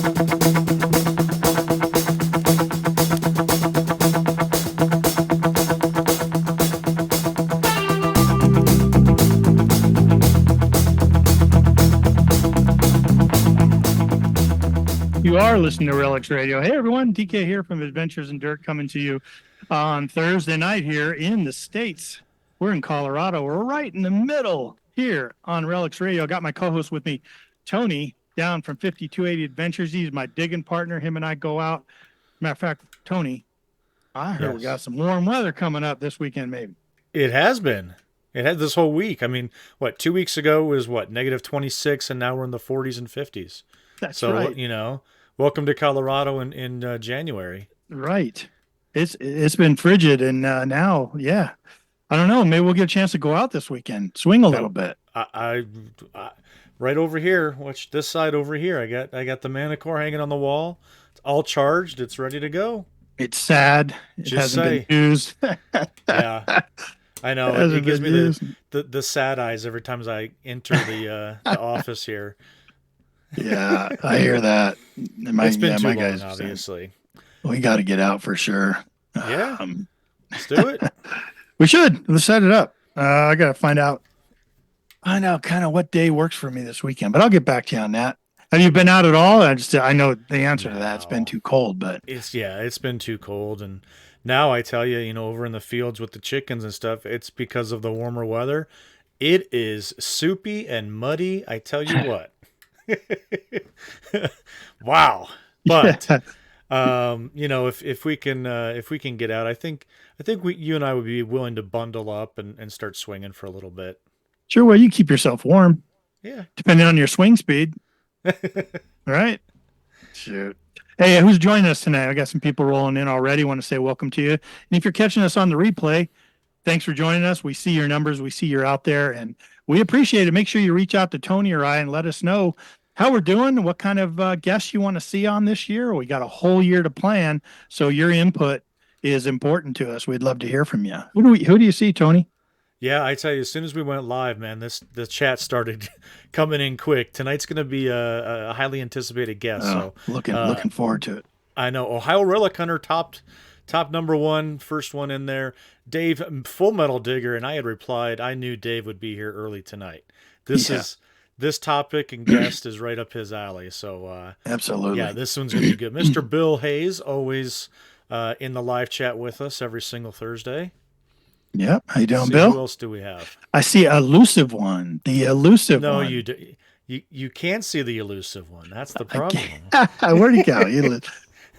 You are listening to Relics Radio. Hey everyone, DK here from Adventures in Dirt, coming to you on Thursday night here in the States. We're in Colorado. We're right in the middle here on Relics Radio. I got my co-host with me, Tony, down from 5280 Adventures. He's my digging partner. Him and I go out. Matter of fact, Tony, I heard we got some warm weather coming up this weekend, maybe. It has been. It had this whole week. I mean, 2 weeks ago was negative 26, and now we're in the 40s and 50s. That's right. So, welcome to Colorado in January. Right. It's been frigid, and now, yeah. I don't know. Maybe we'll get a chance to go out this weekend, swing a little bit. I right over here, watch this side over here. I got the Manicore hanging on the wall. It's all charged. It's ready to go. It's sad. It hasn't been used. Yeah. I know. It gives me the sad eyes every time I enter the office here. Yeah, I hear that. It's been too long, obviously. We got to get out for sure. Yeah, let's do it. We should. Let's set it up. I got to find out kind of what day works for me this weekend, but I'll get back to you on that. Have you been out at all? I know the answer to that. It's been too cold, but it's been too cold, and now I tell you, over in the fields with the chickens and stuff, it's because of the warmer weather. It is soupy and muddy. I tell you what. Wow. But if we can get out, I think you and I would be willing to bundle up and start swinging for a little bit. Sure. Well, you keep yourself warm. Yeah. Depending on your swing speed. All right. Shoot. Hey, who's joining us tonight? I got some people rolling in already. Want to say welcome to you. And if you're catching us on the replay, thanks for joining us. We see your numbers. We see you're out there, and we appreciate it. Make sure you reach out to Tony or I and let us know how we're doing, what kind of guests you want to see on this year. We got a whole year to plan, so your input is important to us. We'd love to hear from you. Who do you see, Tony? Yeah, I tell you, as soon as we went live, man, the chat started coming in quick. Tonight's going to be a highly anticipated guest. So looking forward to it. I know. Ohio Relic Hunter top number one, first one in there. Dave, Full Metal Digger, and I had replied I knew Dave would be here early tonight. This topic and guest is right up his alley. So absolutely, yeah, this one's gonna be good. Mr. Bill Hayes, always in the live chat with us every single Thursday. Yep. How you doing, Bill? Who else do we have? I see Elusive One. The Elusive one. No, you do. You can't see the Elusive One. That's the problem. Where'd he go?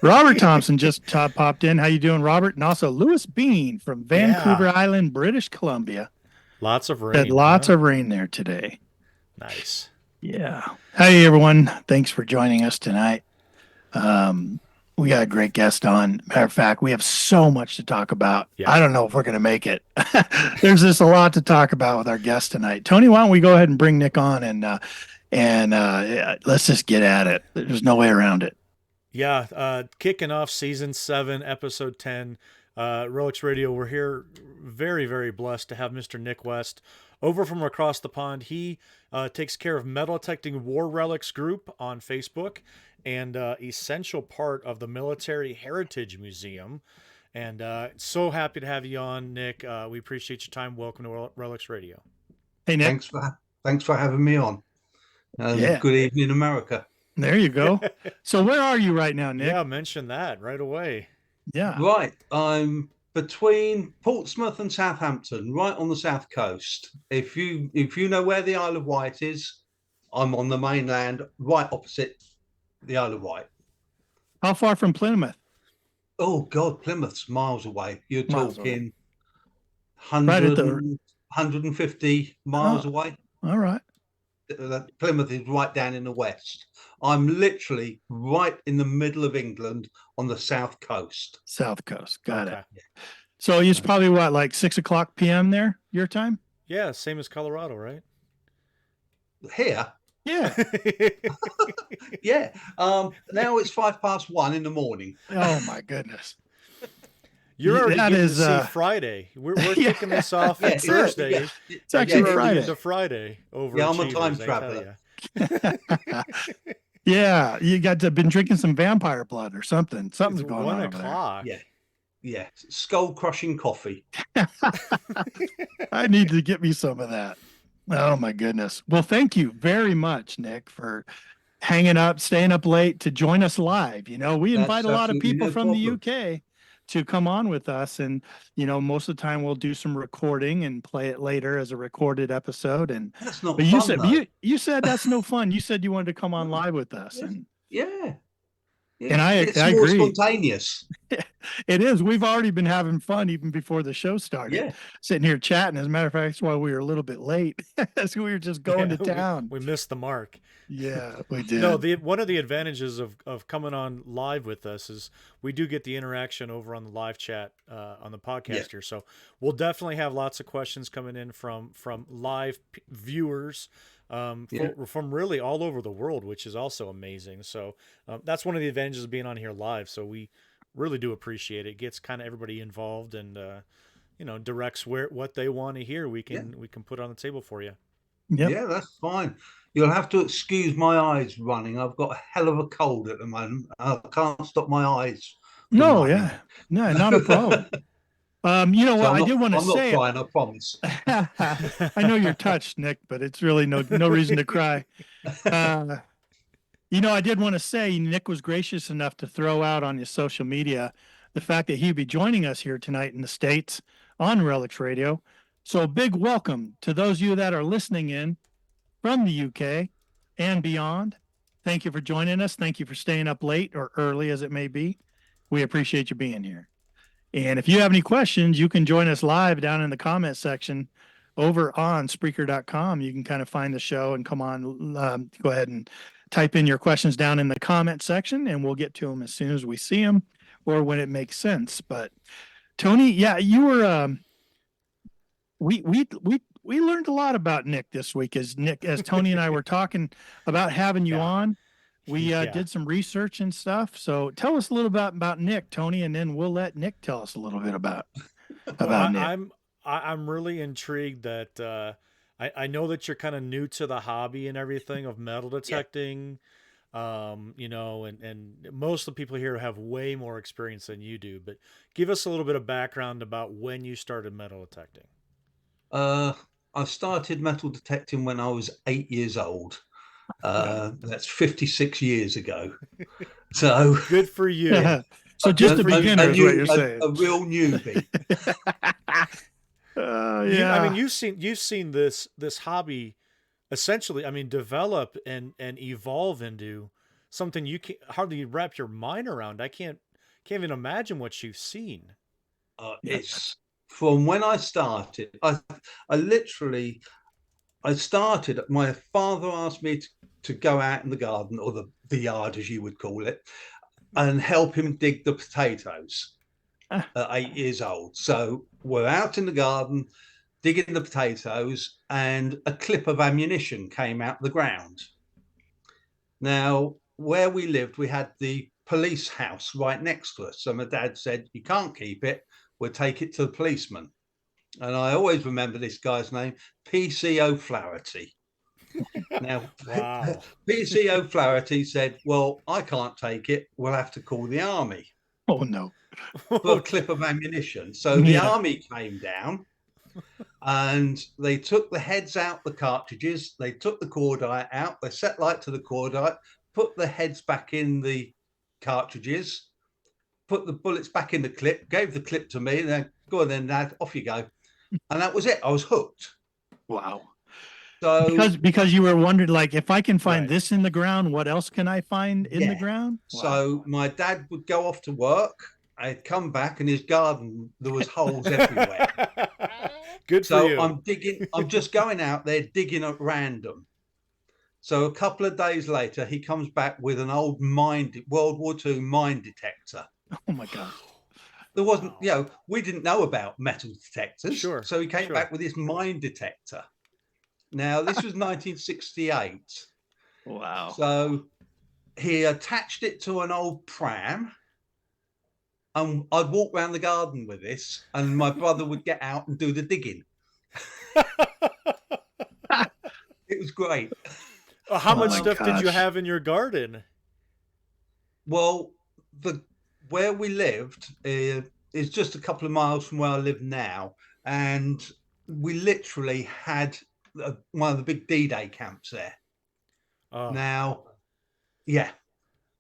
Robert Thompson just popped in. How you doing, Robert? And also Lewis Bean from Vancouver Island, British Columbia. Lots of rain. Had lots of rain there today. Nice. Yeah. Hey, everyone. Thanks for joining us tonight. We got a great guest on. Matter of fact, we have so much to talk about. Yeah. I don't know if we're going to make it. There's just a lot to talk about with our guest tonight. Tony, why don't we go ahead and bring Nick on and let's just get at it. There's no way around it. Yeah. Kicking off season 7, episode 10, Relics Radio. We're here very, very blessed to have Mr. Nick West over from across the pond. He takes care of Metal Detecting War Relics group on Facebook and essential part of the Military Heritage Museum. And so happy to have you on, Nick. We appreciate your time. Welcome to Relics Radio. Hey, Nick. Thanks for having me on. Good evening, America. There you go. So where are you right now, Nick? Yeah, mention that right away. Yeah. Right. I'm between Portsmouth and Southampton, right on the south coast. If you know where the Isle of Wight is, I'm on the mainland, right opposite the Isle of Wight. How far from Plymouth? Oh God, Plymouth's miles away. You're talking 150 miles away. All right. Plymouth is right down in the west. I'm literally right in the middle of England on the south coast. South coast. Got it. So it's probably like 6:00 p.m. there, your time? Yeah, same as Colorado, right? Here? Yeah. Yeah. Now it's 1:05 in the morning. Oh my goodness. You're already getting to see Friday. We're kicking this off on Thursday. Yeah. It's actually Friday. Into Friday over. Yeah, I'm a time traveler. Yeah, you got to been drinking some vampire blood or something. Something's It's going one on over there. o'clock. Yeah, yeah, skull crushing coffee. I need to get me some of that. Oh my goodness. Well, thank you very much, Nick, for hanging up, staying up late to join us live. You know, we invite That's a lot of absolutely people no from the problem. UK to come on with us. And, you know, most of the time we'll do some recording and play it later as a recorded episode. And That's not but you fun said though. you said that's no fun. You said you wanted to come on live with us. Yes. And Yeah, I it's more agree. spontaneous. It is. We've already been having fun even before the show started, Yeah, sitting here chatting. As a matter of fact, that's why we were a little bit late, as we were just going Yeah, to town. we missed the mark. Yeah, we No, did. the one of the advantages of coming on live with us is we do get the interaction over on the live chat on the yeah, podcast here. So we'll definitely have lots of questions coming in from live viewers yeah. from really all over the world, which is also amazing. So that's one of the advantages of being on here live. So we really do appreciate it. It gets kind of everybody involved and directs what they want to hear. Yeah. We can put on the table for you. Yep. Yeah, that's fine. You'll have to excuse my eyes running. I've got a hell of a cold at the moment. I can't stop my eyes from No, running. yeah, no, not a problem. You know So what? I did want to I'm not say. crying, I promise. I know you're touched, Nick, but it's really no reason to cry. Uh, you know, I did want to say Nick was gracious enough to throw out on his social media the fact that he'd be joining us here tonight in the States on Relics Radio. So a big welcome to those of you that are listening in from the UK and beyond. Thank you for joining us. Thank you for staying up late or early as it may be. We appreciate you being here. And if you have any questions, you can join us live down in the comment section over on Spreaker.com. You can kind of find the show and come on, go ahead and type in your questions down in the comment section, and we'll get to them as soon as we see them or when it makes sense. But Tony, yeah, you were. We learned a lot about Nick this week as Tony and I were talking about having you Yeah. on. We Yeah. did some research and stuff. So tell us a little about Nick, Tony, and then we'll let Nick tell us a little bit about Nick. I'm really intrigued that I know that you're kind of new to the hobby and everything of metal detecting. And most of the people here have way more experience than you do, but give us a little bit of background about when you started metal detecting. I started metal detecting when I was 8 years old. That's 56 years ago. So Good for you. So just a Good for you. beginner is what you're saying. a real newbie. Yeah. I mean, you've seen this hobby essentially, I mean, develop and evolve into something you can hardly wrap your mind around. I can't even imagine what you've seen. It's from when I started. I started. My father asked me to go out in the garden, or the yard, as you would call it, and help him dig the potatoes. At 8 years old, so we're out in the garden digging the potatoes, and a clip of ammunition came out the ground. Now, where we lived, we had the police house right next to us. So my dad said, "You can't keep it. We'll take it to the policeman." And I always remember this guy's name, P.C. O'Flaherty. Now, Wow. P.C. O'Flaherty said, "Well, I can't take it. We'll have to call the army Oh no. for a clip of ammunition." So the army came down and they took the heads out the cartridges. They took the cordite out. They set light to the cordite, put the heads back in the cartridges, put the bullets back in the clip, gave the clip to me, and then go on then, Dad, off you go. And that was it. I was hooked. Wow. So because you were wondering, like, if I can find Right. this in the ground, what else can I find in the Yeah. ground? So my dad would go off to work. I'd come back, and his garden, there was holes everywhere. Good for So you. I'm digging. I'm just going out there digging at random. So a couple of days later, he comes back with an old World War II mine detector. Oh my God. There wasn't, Wow. we didn't know about metal detectors. Sure, So he came sure. back with his mine detector. Now, this was 1968. Wow. So he attached it to an old pram. And I'd walk around the garden with this, and my brother would get out and do the digging. It was great. How Oh much my stuff did you gosh. have in your garden? Well, the where we lived is just a couple of miles from where I live now, and we literally had one of the big D-Day camps there. Oh, Now, yeah,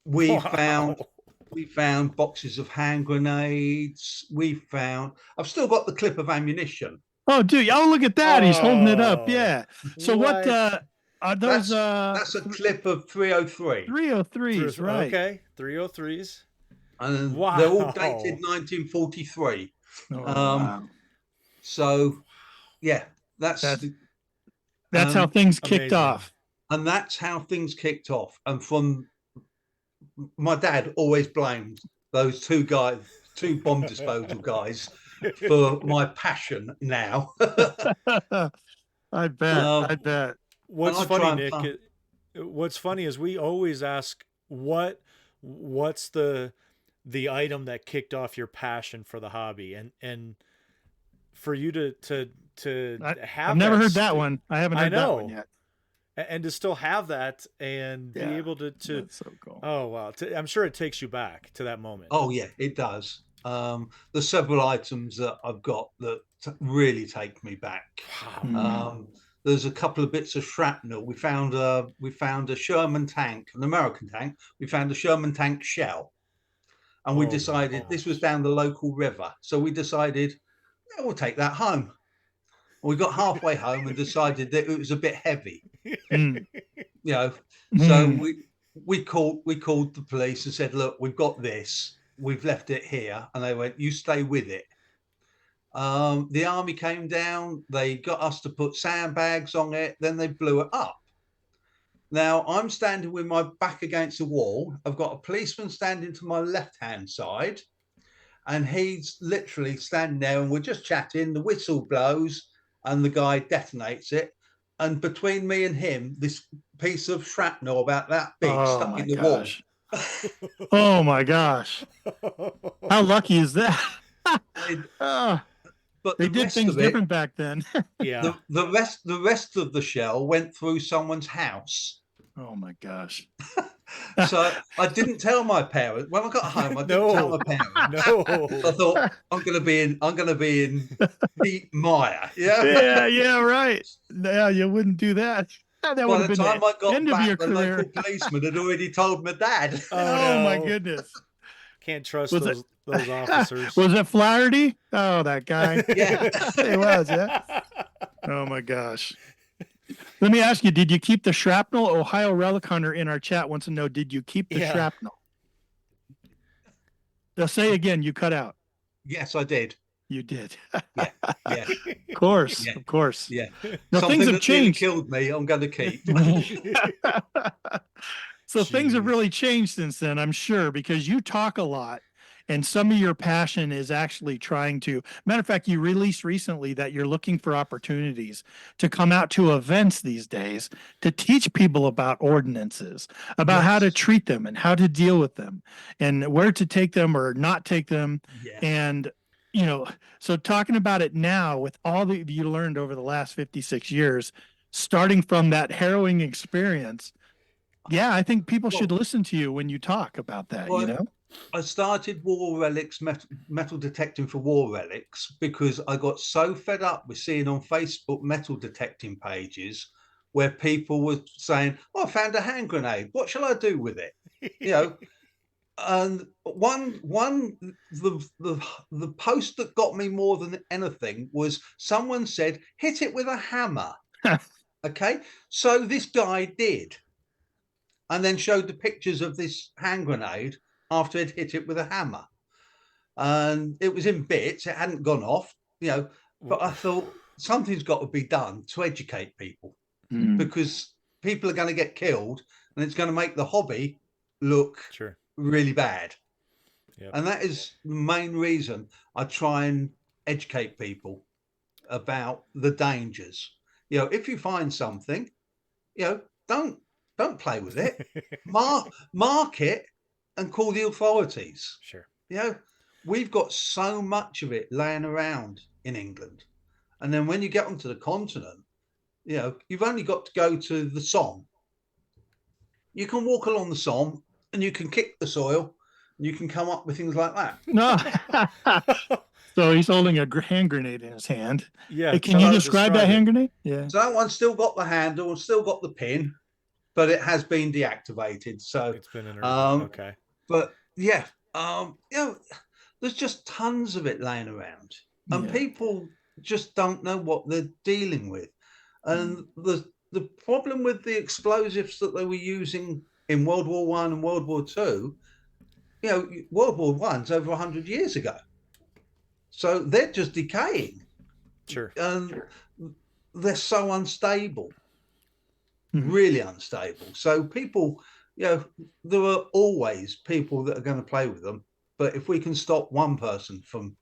we found wow. we found boxes of hand grenades. I've still got the clip of ammunition. Oh, dude. Oh, look at that. He's holding it up. Oh, Yeah. So what what? are those That's a clip of 303, 303s, right? Okay, 303s. and they're all dated Wow. 1943. Oh, Um, wow. so yeah, that's That's that's how um, things kicked Amazing. off. and that's how things kicked off. And from my dad always blamed those two bomb disposal guys, for my passion now. I bet. I um, bet. and What's I funny, try and Nick? What's funny is we always ask what's the item that kicked off your passion for the hobby, and for you to have I've never that heard that one. I haven't I heard that one know, yet. and to still have that and be Yeah. able to That's so cool. oh wow, I'm sure it takes you back to that moment. Oh yeah, it does. There's several items that I've got that really take me back. Wow. There's a couple of bits of shrapnel. We found a Sherman tank, an American tank. We found a Sherman tank shell, and we Oh my decided this was gosh. down the local river. So we decided, yeah, we'll take that home. We got halfway home and decided that it was a bit heavy, Mm. you know. So Mm. we called the police and said, look, we've got this. We've left it here, and they went, you stay with it. The army came down. They got us to put sandbags on it. Then they blew it up. Now I'm standing with my back against the wall. I've got a policeman standing to my left-hand side, and he's literally standing there, and we're just chatting. The whistle blows, and the guy detonates it. And between me and him, this piece of shrapnel about that big Oh stuck my in the wall. gosh. Oh my gosh. How lucky is that? Ah, But they the did rest things of it, different back then. Yeah. the rest of the shell went through someone's house. Oh my gosh. So I didn't tell my parents when I got home. I didn't tell No. my parents. No. I thought I'm going to be in Pete Meyer. Yeah. Yeah, yeah, right. Yeah, you wouldn't do that. That would By have the been time the I got end of your back, the local career. policeman had already told my dad. Oh my no. goodness. Can't trust Was it those officers. was it Flaherty? Oh, that guy. Yeah. It was, yeah. Oh my gosh. Let me ask you, did you keep the shrapnel? Ohio Relic Hunter in our chat wants to know, did you keep the Yeah. shrapnel? They'll say again, you cut out. Yes, I did. You did. Yeah. Of course. Yeah. Of course. Yeah. No, Something things have that nearly changed. killed me, I'm going to keep. So things have Jeez. really changed since then, I'm sure, because you talk a lot and some of your passion is actually trying to, matter of fact, you released recently that you're looking for opportunities to come out to events these days to teach people about ordinances, about how to Yes. treat them and how to deal with them and where to take them or not take them. Yeah. And, you know, so talking about it now with all that you learned over the last 56 years, starting from that harrowing experience, yeah, I think people should listen to you when you talk about that, you Well, know? I started War Relics, metal detecting for War Relics, because I got so fed up with seeing on Facebook metal detecting pages where people were saying, oh, I found a hand grenade. What shall I do with it? You know, and the post that got me more than anything was someone said, hit it with a hammer. Okay. So this guy did, and then showed the pictures of this hand grenade after he'd hit it with a hammer. And it was in bits, it hadn't gone off, you know. But I thought something's got to be done to educate people, Mm. because people are going to get killed and it's going to make the hobby look Sure. really bad. Yep. And that is the main reason I try and educate people about the dangers. You know, if you find something, you know, don't play with it. Mark it and call the authorities. Sure. You know, we've got so much of it laying around in England. And then when you get onto the continent, you know, you've only got to go to the Somme You can walk along the Somme and you can kick the soil and you can come up with things like that. No. So he's holding a hand grenade in his hand. Yeah, Hey, it's can you hard to describe that describe it. hand grenade? Yeah. So that one's still got the handle and still got the pin, but it has been deactivated. So, It's been an okay. but yeah, there's just tons of it laying around, and Yeah. people just don't know what they're dealing with. And the problem with the explosives that they were using in World War One and World War Two, World War One's over 100 years ago, so they're just decaying, Sure. and they're so unstable, Mhm. really unstable. So people, there are always people that are going to play with them. But if we can stop one person from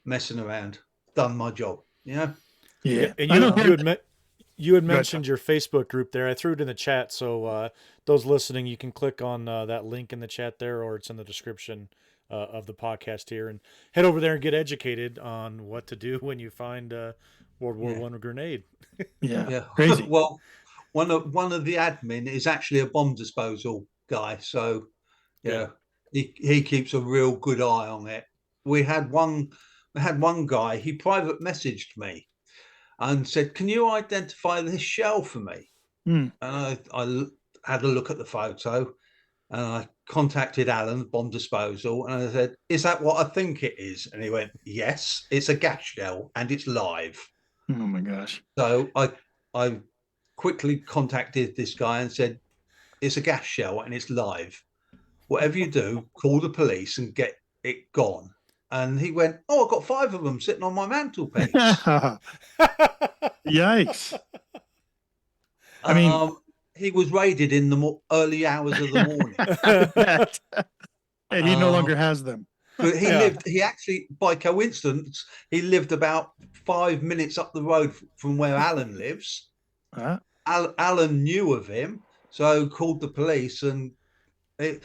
messing around, done my job. Yeah. And I know you had Go ahead, mentioned your Facebook group there. I threw it in the chat, so those listening, you can click on that link in the chat there, or it's in the description of the podcast here, and head over there and get educated on what to do when you find a World War One grenade. Yeah. Crazy. Well, one of the admin is actually a bomb disposal guy, so Good. he keeps a real good eye on it. We had one guy. He private messaged me and said, "Can you identify this shell for me?" Hmm. And I had a look at the photo, and I contacted Alan Bomb Disposal, and I said, "Is that what I think it is?" And he went, "Yes, it's a gas shell, and it's live." Oh my gosh. So I quickly contacted this guy and said, "It's a gas shell, and it's live. Whatever you do, call the police and get it gone." And he went, "Oh, I've got 5 of them sitting on my mantelpiece." Yikes. I mean, He was raided in the early hours of the morning. and he no longer has them. But he actually, by coincidence, he lived about 5 minutes up the road from where Alan lives. Alan knew of him, so called the police, and they're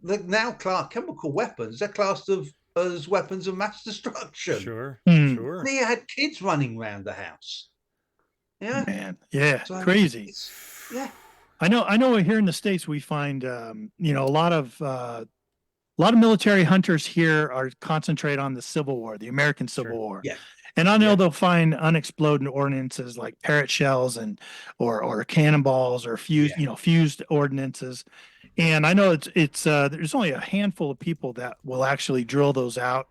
now classed chemical weapons. They're classed as weapons of mass destruction. Sure. And he had kids running around the house. Yeah, man. Yeah, so crazy. Yeah, I know. Here in the States, we find a lot of military hunters here are concentrate on the Civil War, the American Civil War. Yeah. And I know they'll find unexploded ordnances like parrot shells or cannonballs or fused ordnances. And I know it's there's only a handful of people that will actually drill those out,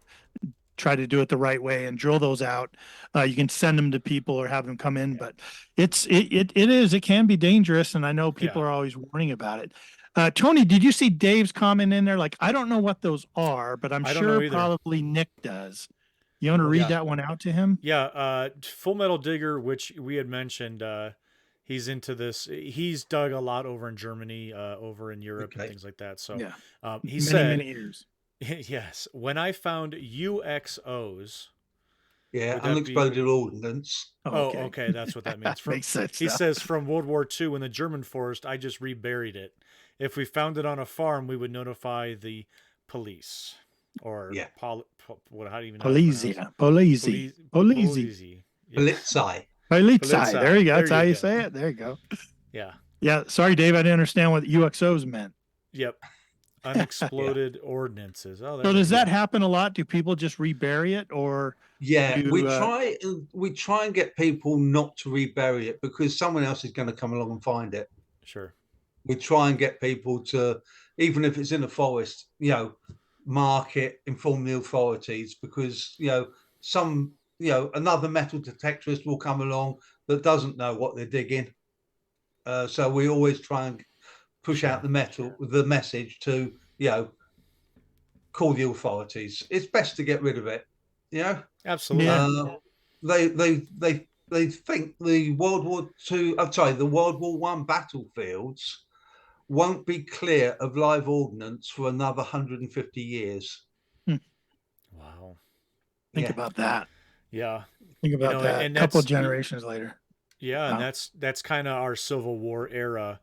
try to do it the right way and drill those out. You can send them to people or have them come in, but it can be dangerous. And I know people are always warning about it. Tony, did you see Dave's comment in there? Like, I don't know what those are, but I'm sure probably Nick does. You want to read that one out to him? Yeah. Full Metal Digger, which we had mentioned, he's into this. He's dug a lot over in Germany, over in Europe and things like that. So he said, many years. Yes, when I found UXOs. unexploded ordnance. Okay, that's what that means. Makes sense. He says from World War II in the German forest, I just reburied it. If we found it on a farm, we would notify the police or how do you even know? Polizia. Polizei. There you go. That's how you say it. There you go. Yeah. Yeah. Sorry, Dave. I didn't understand what UXOs meant. Yep. Unexploded ordnances. So does that happen a lot? Do people just rebury it, or? Yeah, we try and get people not to rebury it because someone else is going to come along and find it. Sure. We try and get people to, even if it's in a forest, mark it, inform the authorities, because another metal detectorist will come along that doesn't know what they're digging. So we always try and push out the message to call the authorities. It's best to get rid of it. Absolutely. They think the World War One battlefields won't be clear of live ordnance for another 150 years. Wow. Think about that. Yeah. Think about that. A couple of generations later. Yeah, and that's kind of our Civil War era.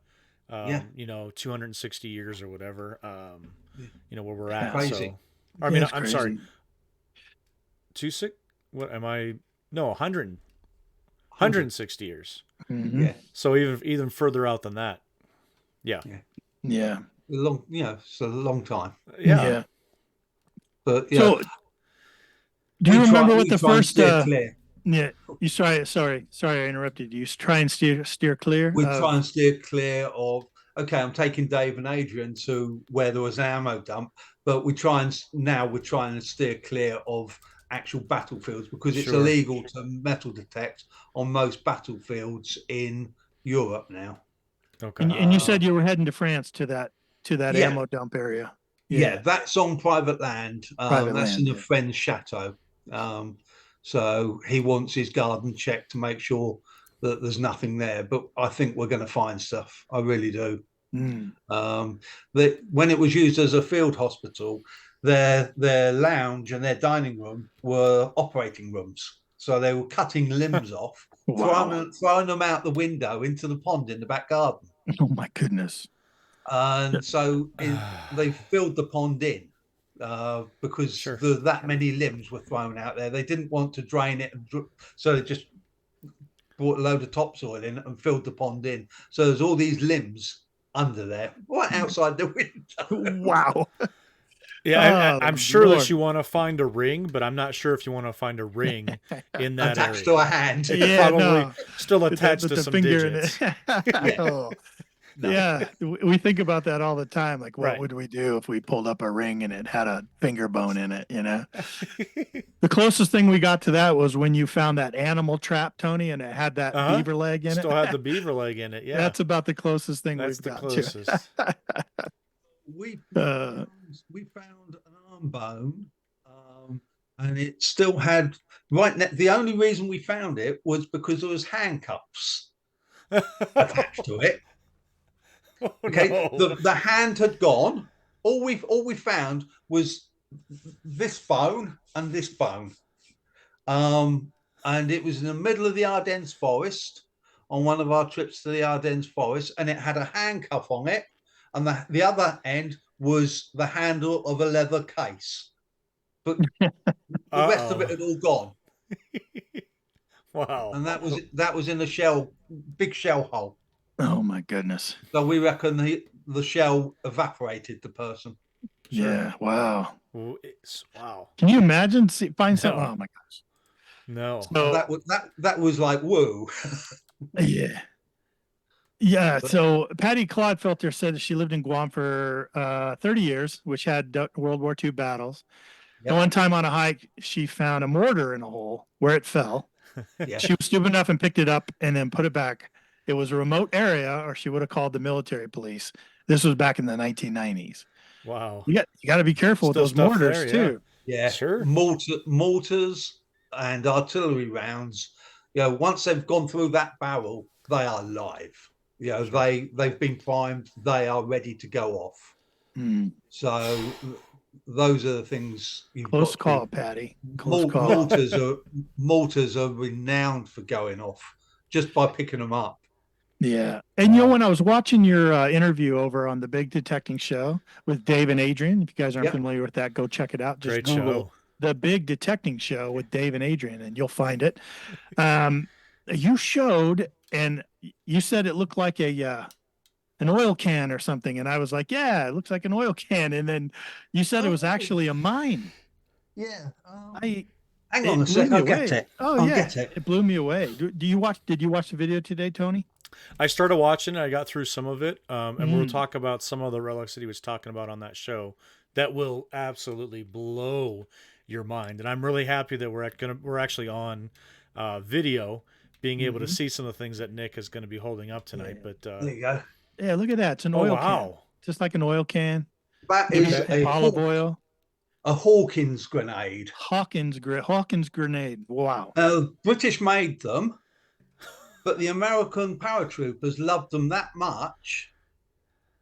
260 years or whatever. Where we're at. Crazy. So, I mean, I'm sorry. 160 years. Mm-hmm. So even further out than that. Yeah. Yeah. It's a long time. Yeah. But So, do you remember what the try and first? steer clear. Yeah. You sorry, I interrupted you. You try and steer clear We of. try and steer clear of. Okay, I'm taking Dave and Adrian to where there was an ammo dump, but we're trying to steer clear of actual battlefields because it's Sure. illegal to metal detect on most battlefields in Europe now. Okay. And you said you were heading to France to that Yeah. ammo dump area. Yeah, that's on private land. Private That's land, in a friend's chateau. So he wants his garden checked to make sure that there's nothing there. But I think we're going to find stuff. I really do. Mm. When it was used as a field hospital, their lounge and their dining room were operating rooms. So they were cutting limbs off, Wow. throwing them out the window into the pond in the back garden. Oh my goodness. And so they filled the pond in because Sure. that many limbs were thrown out there. They didn't want to drain it, so they just brought a load of topsoil in and filled the pond in. So there's all these limbs under there, right outside the window. Wow. Yeah, Oh, I'm sure Lord. that you want to find a ring, but I'm not sure if you want to find a ring in that Attached area. to a hand. Yeah, Probably no. still attached With to the some finger in digits. it. Oh. No. Yeah, we think about that all the time. Like, what Right. would we do if we pulled up a ring and it had a finger bone in it? You know, the closest thing we got to that was when you found that animal trap, Tony, and it had that Uh-huh. beaver leg in Still it. had the beaver leg in it. Yeah. That's about the closest thing That's we've the got closest. We Uh, found an arm bone, and it still had the only reason we found it was because there was handcuffs attached to it. Oh, Okay, no. the hand had gone. All we found was this bone and this bone, and it was in the middle of the Ardennes forest on one of our trips to the Ardennes forest, and it had a handcuff on it, and the other end was the handle of a leather case, but the rest of it had all gone. Wow. And that was in a big shell hole. oh my goodness. So we reckon the shell evaporated the person. Sure. Yeah. Wow. Wow. Can you imagine find something? No. Oh my gosh. No. So that was like woo. yeah. Yeah. So Patty Clodfelter said that she lived in Guam for 30 years, which had World War II battles. Yep. And one time on a hike, she found a mortar in a hole where it fell. Yeah. She was stupid enough and picked it up and then put it back. It was a remote area, or she would have called the military police. This was back in the 1990s. Wow. You got to be careful Still with those stuff mortars there, yeah. too. Yeah, Sure. Mortars and artillery rounds. Once they've gone through that barrel, they are live. They've been primed. They are ready to go off. Mm. So those are the things. Close call, Patty. Close call. Mortars are renowned for going off just by picking them up. Yeah. And when I was watching your interview over on the Big Detecting Show with Dave and Adrian, if you guys aren't familiar with that, go check it out. Just Great Google show. the Big Detecting Show with Dave and Adrian, and you'll find it. You showed, and you said it looked like an oil can or something, and I was like, yeah, it looks like an oil can. And then you said it was actually a mine. Yeah. Hang on a sec, I'll get it. Oh, yeah. It blew me away. Did you watch the video today, Tony? I started watching it. I got through some of it, and we'll talk about some of the relics that he was talking about on that show that will absolutely blow your mind. And I'm really happy that we're actually on video, being able to see some of the things that Nick is going to be holding up tonight. Yeah. But There you go. Yeah, look at that. It's an oil can, just like an oil can. That is olive oil. A Hawkins grenade. Hawkins grenade. Wow. British made them. But the American paratroopers loved them that much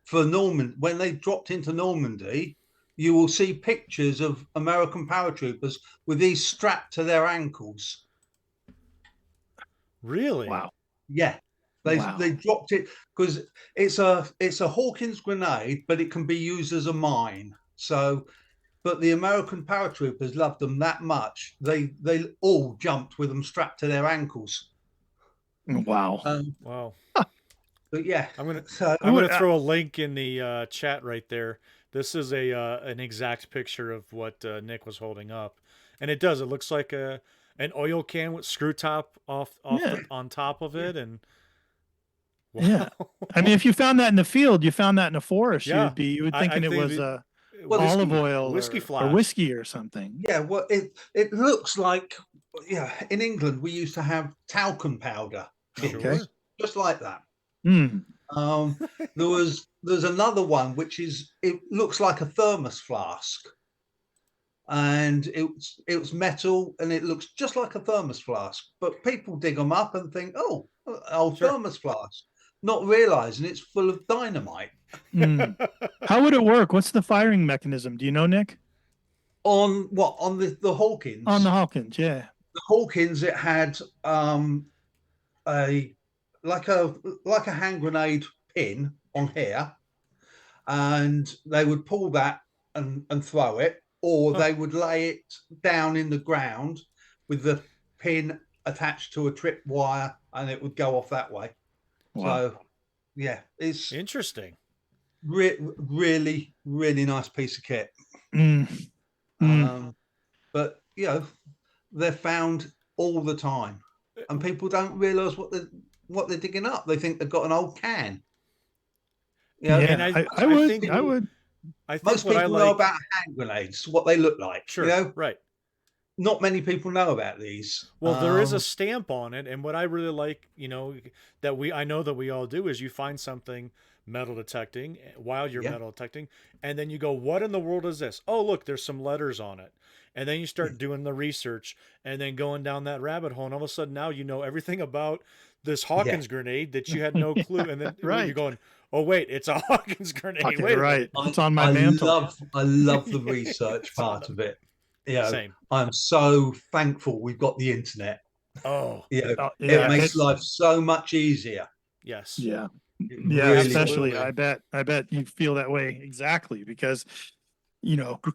for when they dropped into Normandy. You will see pictures of American paratroopers with these strapped to their ankles. Really? Wow. Yeah. They dropped it because it's a Hawkins grenade, but it can be used as a mine. So, but the American paratroopers loved them that much. They all jumped with them strapped to their ankles. Wow. Wow. But yeah, I'm gonna so I'm gonna throw a link in the chat right there. This is a an exact picture of what Nick was holding up, and it does. It looks like an oil can with screw top Yeah. on top of it, and wow. Yeah. I mean, if you found that in the field, you found that in a forest, Yeah, you would I thinking it think was Well, olive oil whiskey or flask. whiskey or something. yeah, well, it looks like, yeah. In England, we used to have talcum powder, Sure. just like that. Hmm. There's another one which it looks like a thermos flask, and it's metal and it looks just like a thermos flask. But people dig them up and think, oh, Sure. thermos flask, not realizing it's full of dynamite. Hmm. How would it work? What's the firing mechanism? Do you know, Nick? On what? On the Hawkins? On the Hawkins, yeah. The Hawkins, it had a like a hand grenade pin on here, and they would pull that and throw it, or they would lay it down in the ground with the pin attached to a trip wire, and it would go off that way. Wow. So yeah, it's Interesting. really nice piece of kit. Mm. But you know, they're found all the time, and people don't realize what they're digging up. They think they've got an old can. You know, Yeah, and I would. I would. I think most what people I know like. about hand grenades, what they look like. Sure. You know, Right. not many people know about these. Well, there is a stamp on it, and what I really like, I know that we all do, is you find something metal detecting while you're metal detecting, and then you go, what in the world is this? Oh, look, there's some letters on it. And then you start doing the research and then going down that rabbit hole, and all of a sudden now you know everything about this Hawkins grenade that you had no clue. And then you're going, oh wait, it's a Hawkins grenade. Okay, wait, right. It's on my mantle. I love the research part of it. Yeah, Same. I'm so thankful we've got the internet. Oh, Yeah, yeah, it makes life so much easier. yes. Yeah. It Yeah, really especially does. I bet you feel that way exactly because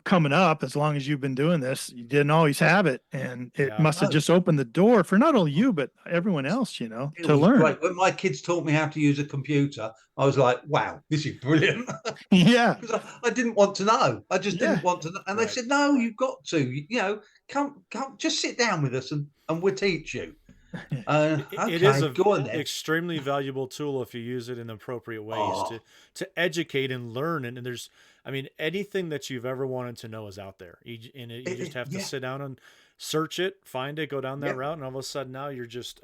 coming up, as long as you've been doing this, you didn't always have it, and it must have just opened the door for not only you but everyone else, It to was learn. great. When my kids taught me how to use a computer, I was like, wow, this is brilliant. Yeah. Because I didn't want to know. I just didn't want to know. And they said, no, you've got to, come, just sit down with us and we'll teach you. It is go on then. extremely valuable tool if you use it in appropriate ways to educate and learn. And there's, anything that you've ever wanted to know is out there. You just have to sit down and search it, find it, go down that route, and all of a sudden now you're just,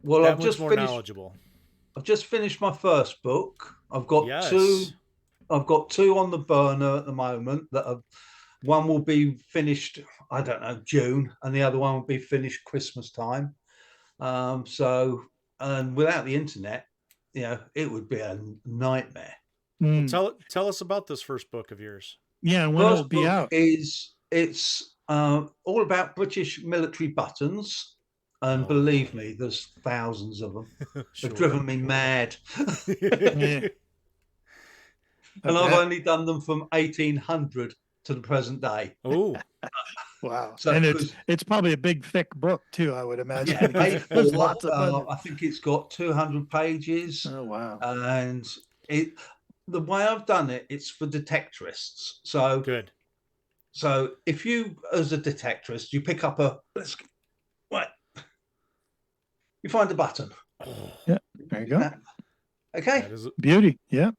well, that much more knowledgeable. I've just finished my first book. I've got two. I've got two on the burner at the moment. One will be finished, I don't know, June, and the other one will be finished Christmas time. So, and without the internet, it would be a nightmare. Tell us about this first book of yours. Yeah, and when it'll be out. It's all about British military buttons, and believe me, there's thousands of them. They've driven me mad. Yeah. And I've only done them from 1800 to the present day. Oh, wow! So and it's probably a big, thick book too, I would imagine. Yeah, There's lots of I think it's got 200 pages. Oh wow! And the way I've done it, it's for detectorists. So good. So if you, as a detectorist, you pick up you find a button. Yeah, there you go. Okay. That is beauty. Yeah.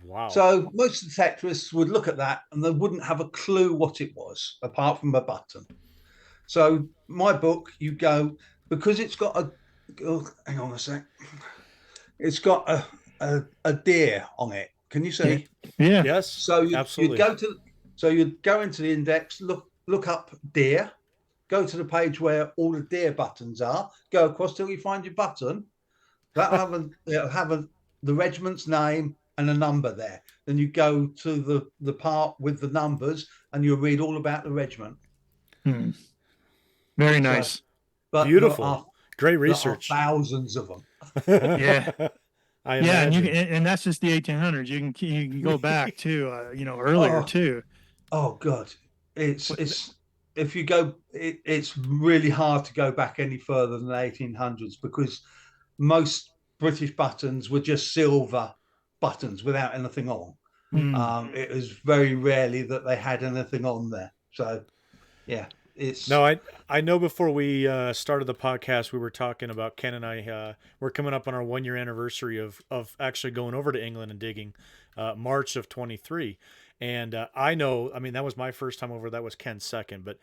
Wow. So most detectorists would look at that and they wouldn't have a clue what it was, apart from a button. So my book, you go, because it's got hang on a sec. It's got a deer on it. Can you see? Yeah. Yes. So you'd go into the index, look up deer, go to the page where all the deer buttons are, go across till you find your button. That'll have the regiment's name and a number there. Then you go to the part with the numbers and you'll read all about the regiment. Very nice. But beautiful. Great research. Thousands of them. Yeah. I imagine. And that's just the 1800s. You can go back to earlier too. Oh God, it's if you go, it's really hard to go back any further than the 1800s because most British buttons were just silver buttons without anything on. It was very rarely that they had anything on there. So, yeah, it's No, I know before we started the podcast, we were talking about Ken and I. We're coming up on our 1 year anniversary of actually going over to England and digging, March of 23. And I know, I mean, that was my first time over. That was Ken's second, but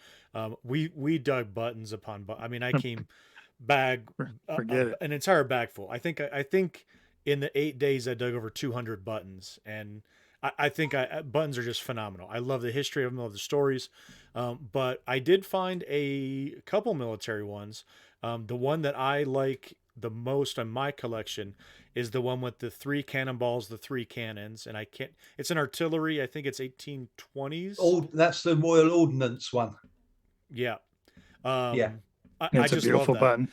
we dug buttons upon. I mean, I came bag Forget it. an entire bag full. I think in the 8 days I dug over 200 buttons, and I think buttons are just phenomenal. I love the history of them, love the stories. But I did find a couple military ones. The one that I like the most on my collection is the one with the 3 cannonballs, the 3 cannons, and I can't. It's an artillery. I think it's 1820s. that's the Royal Ordnance one. Yeah. Yeah. I It's a just beautiful love that. button.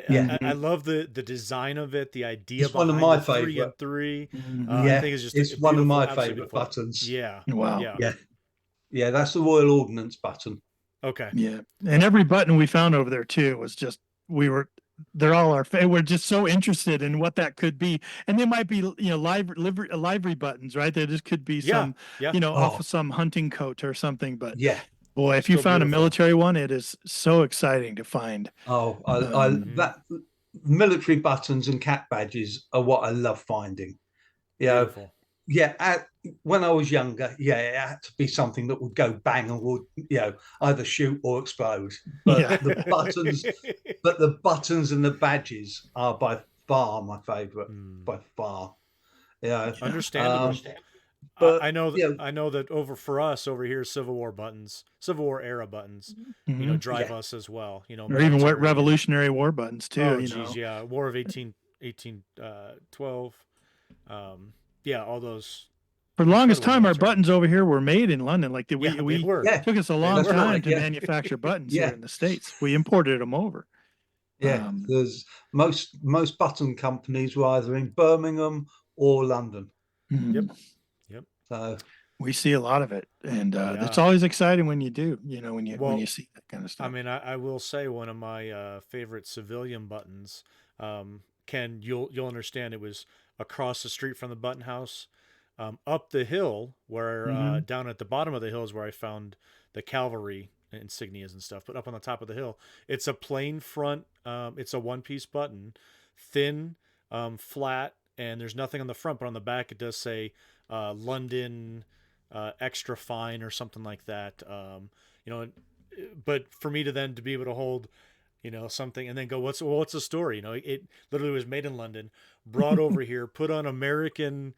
Yeah. I love the design of it, the idea It's one behind of my the 3 favorite. and 3. Mhm. I think it's just it's a one of beautiful, my absolutely favorite beautiful. buttons. Yeah. Wow. Yeah. Yeah, that's the Royal Ordnance button. Okay. Yeah, and every button we found over there too was just they're all we're just so interested in what that could be, and they might be livery buttons, right? There just could be Yeah. some Yeah. off of some hunting coat or something. But Yeah. boy, if you Still found a beautiful. military one, it is so exciting to find. Oh, Mhm. that military buttons and cap badges are what I love finding. You know, Beautiful. yeah, when I was younger, it had to be something that would go bang and would, either shoot or explode. But Yeah. the buttons and the badges are by far my favorite. By far. Yeah. Understandable. But I know that yeah. I know that over us over here, Civil War buttons, Civil War era buttons, Mhm. drive us as well. Or even military. Revolutionary War buttons too. Oh, you geez, know. yeah, War of 1812. Yeah, all those. For the longest incredible time, our military. buttons over here were made in London. Like They we were. Yeah. took us a long that's time right, to yeah. manufacture buttons Yeah. here in the States. We imported them over. Yeah, there's most button companies were either in Birmingham or London. mhm. Yep. So We see a lot of it, and it's Yeah. always exciting when you do. when you Well, see that kind of stuff. I mean, I will say one of my favorite civilian buttons. Ken, you'll understand. It was across the street from the button house, up the hill where Mhm. down at the bottom of the hill is where I found the cavalry insignias and stuff. But up on the top of the hill, it's a plain front. It's a one-piece button, thin, flat, and there's nothing on the front, but on the back it does say London extra fine or something like that. But for me to then to be able to hold something and then go, what's the story? It literally was made in London, brought over here, put on American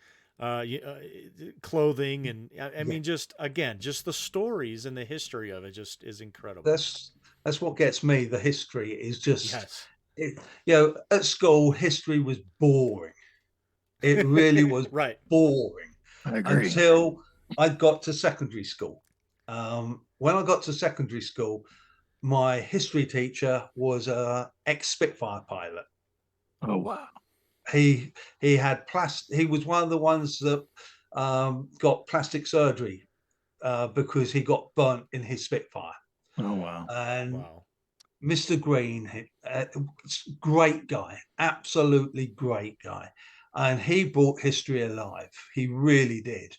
clothing, and I mean, just the stories and the history of it just is incredible. that's what gets me. The history is just, Yes. at school, history was boring. It really was Right. boring I agree. until I got to secondary school. When I got to secondary school, my history teacher was a ex-Spitfire pilot. Oh wow. He had he was one of the ones that got plastic surgery because he got burnt in his Spitfire. Oh wow. And Wow. Mr. Green, great guy, absolutely great guy. And he brought history alive. He really did.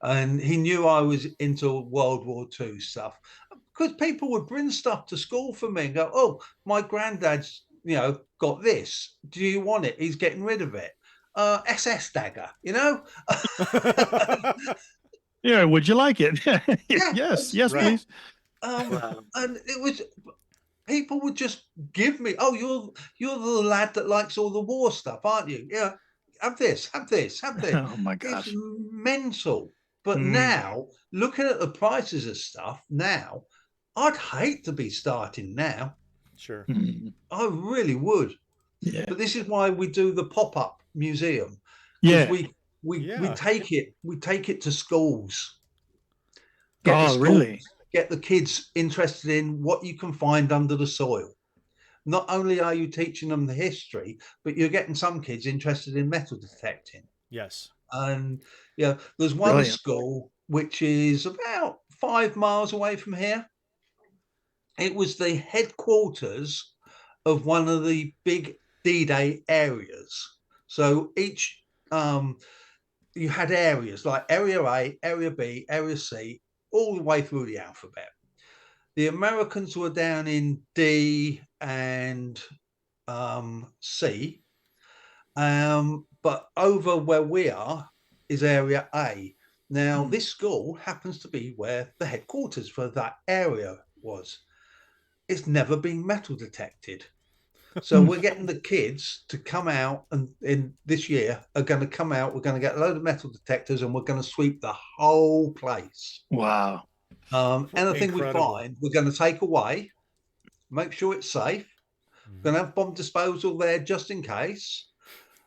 And he knew I was into World War II stuff because people would bring stuff to school for me and go, oh, my granddad's, got this. Do you want it? He's getting rid of it. SS dagger, Yeah. Would you like it? Yes. Yes, Right. please. And it was, people would just give me, oh, you're the lad that likes all the war stuff, aren't you? Yeah. Have this. Oh my gosh. It's mental. But now, looking at the prices of stuff now, I'd hate to be starting now. Sure. Mhm. I really would. Yeah. But this is why we do the pop-up museum. Yeah. We take it to schools. Oh, really? Get the kids interested in what you can find under the soil. Not only are you teaching them the history, but you're getting some kids interested in metal detecting. Yes. And there's one Brilliant. school which is about 5 miles away from here. It was the headquarters of one of the big D-Day areas. So each you had areas like Area A, Area B, Area C, all the way through the alphabet. The Americans were down in D and C, but over where we are is Area A. Now, this school happens to be where the headquarters for that area was. It's never been metal detected. So we're getting the kids to come out, and in this year are going to come out. We're going to get a load of metal detectors, and we're going to sweep the whole place. Wow. Anything we Incredible. find, we're going to take away, make sure it's safe. We're going to have bomb disposal there just in case.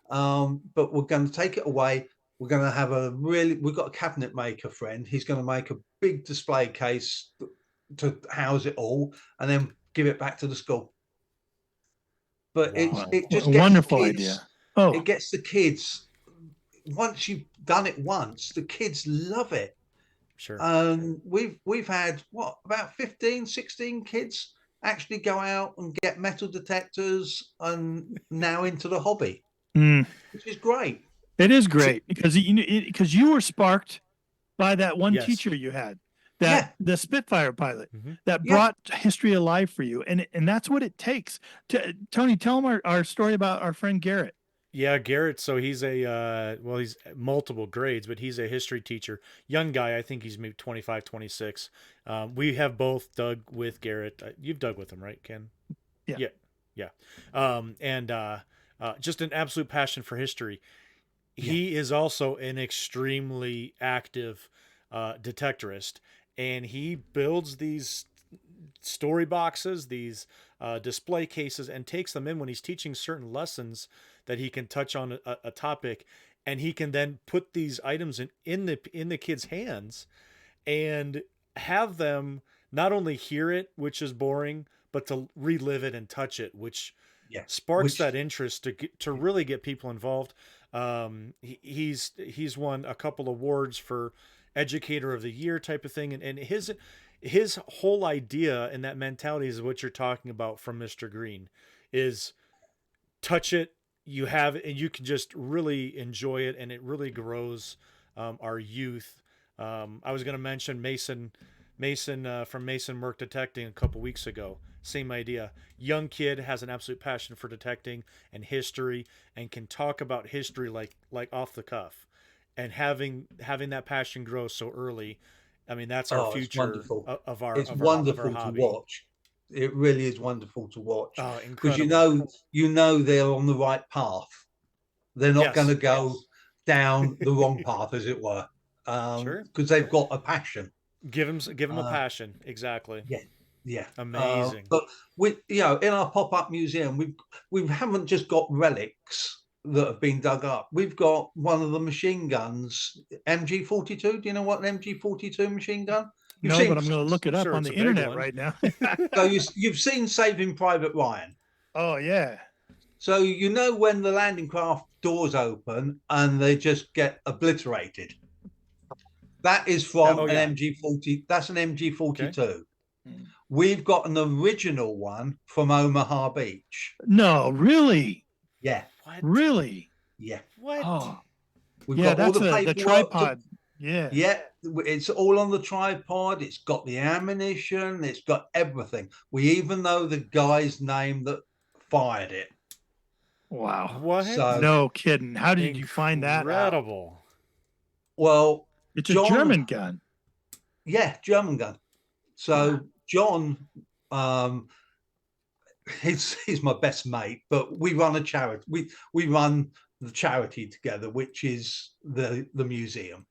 But we're going to take it away. We're going to have we've got a cabinet maker friend. He's going to make a big display case to house it all, and then give it back to the school. But Wow. it just A gets wonderful the kids, idea. Oh, it gets the kids. Once you've done it once, the kids love it. Sure. We've had about 15, 16 kids actually go out and get metal detectors and now into the hobby, which is great. It is great because you were sparked by that one Yes. teacher you had, the Spitfire pilot that brought history alive for you, and that's what it takes. Tony, tell them our story about our friend Garrett. Yeah, Garrett. So he's he's multiple grades, but he's a history teacher. Young guy. I think he's maybe 25, 26. We have both dug with Garrett. You've dug with him, right, Ken? Yeah. Just an absolute passion for history. He is also an extremely active detectorist, and he builds these story boxes, these display cases, and takes them in when he's teaching certain lessons that he can touch on a topic, and he can then put these items in the kids' hands and have them not only hear it, which is boring, but to relive it and touch it, which sparks that interest to really get people involved. He's won a couple awards for Educator of the Year type of thing, and his whole idea and that mentality is what you're talking about from Mr. Green, is touch it, you have it, and you can just really enjoy it, and it really grows our youth. I was going to mention Mason from Mason Merck Detecting a couple weeks ago. Same idea. Young kid has an absolute passion for detecting and history, and can talk about history like off the cuff, and having that passion grow so early. I mean, that's our future of our. It's of wonderful our hobby. to watch. It really is wonderful to watch, because incredible. you know they're on the right path. They're not going to go down the wrong path, as it were, because they've got a passion. Give them a passion. Exactly. Yeah, amazing. But we, in our pop-up museum, we haven't just got relics that have been dug up. We've got one of the machine guns, MG42. Do you know what an MG42 machine gun? But I'm going to look it up on the internet right now. So you've seen Saving Private Ryan. Oh yeah. So when the landing craft doors open and they just get obliterated. That is from an MG40. That's an MG42. Okay. We've got an original one from Omaha Beach. No, really? Yeah. What? Really? Yeah. What? Oh. We've got that's all the tripod. Yeah. Yeah. It's all on the tripod. It's got the ammunition. It's got everything. We even know the guy's name that fired it. Wow. What? So, no kidding. How did you find that out? Incredible. Well, it's a German gun. Yeah, German gun. So John, he's my best mate, but we run a charity. We run the charity together, which is the museum.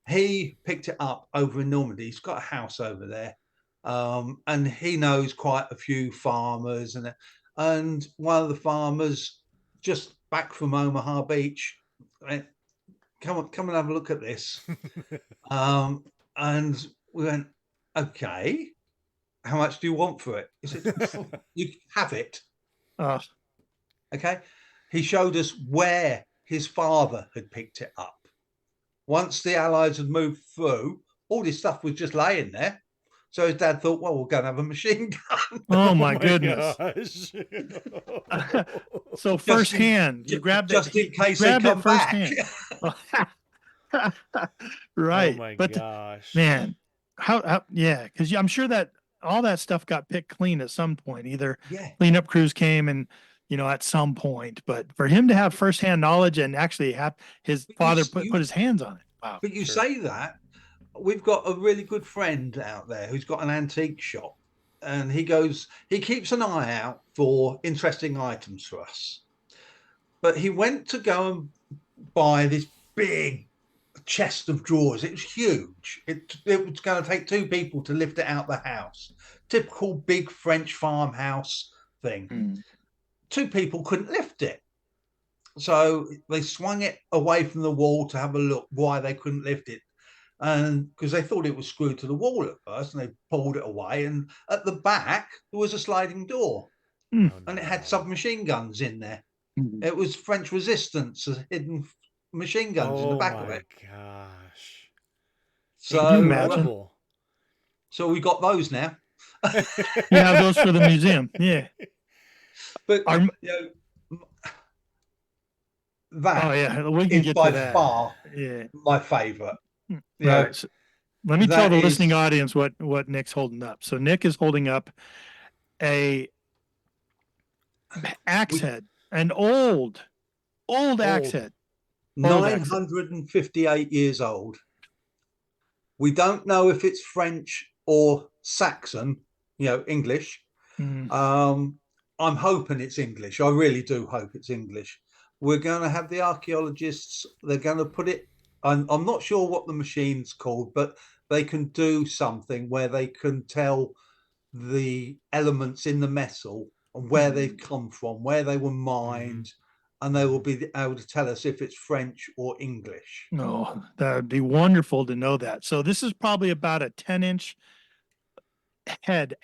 He picked it up over in Normandy. He's got a house over there, and he knows quite a few farmers, and one of the farmers just back from Omaha Beach went, come and have a look at this. And we went, okay, how much do you want for it? He said, you have it. Okay. He showed us where his father had picked it up. Once the Allies had moved through, all this stuff was just laying there. So his dad thought, well, we're going to have a machine gun. Oh my goodness. gosh. So firsthand, you grabbed it. just in case they grabbed it come back. firsthand. Oh Right. my But gosh. man, how yeah, because I'm sure that all that stuff got picked clean at some point. Either Yeah. cleanup crews came and at some point, but for him to have firsthand knowledge and actually have his But father you- put his hands on it. Wow. But you Sure. say that, we've got a really good friend out there who's got an antique shop, and he keeps an eye out for interesting items for us. But he went to go and buy this big chest of drawers. It was huge. It was going to take two people to lift it out the house. Typical big French farmhouse thing. Mm. Two people couldn't lift it. So they swung it away from the wall to have a look why they couldn't lift it. And because they thought it was screwed to the wall at first, and they pulled it away. And at the back, there was a sliding door, Mm. Oh, and it had no. submachine guns in there. Mm. It was French resistance, hidden machine guns in the back of it. Gosh. So, Can you imagine? Incredible. so we got those now. You have those for the museum. Yeah. But Our- that Oh yeah. We can is get by to that. far Yeah. my favourite. Right. Yeah. So let me that tell the is- listening audience what Nick's holding up. So Nick is holding up a axe head, an old axe head. Old accent. 958 years old. We don't know if it's French or Saxon, English. Mm. I'm hoping it's English. I really do hope it's English. We're going to have the archaeologists. They're going to put it. I'm not sure what the machine's called, but they can do something where they can tell the elements in the metal and where they've come from, where they were mined, and they will be able to tell us if it's French or English. No, that would be wonderful to know that. So this is probably about a 10-inch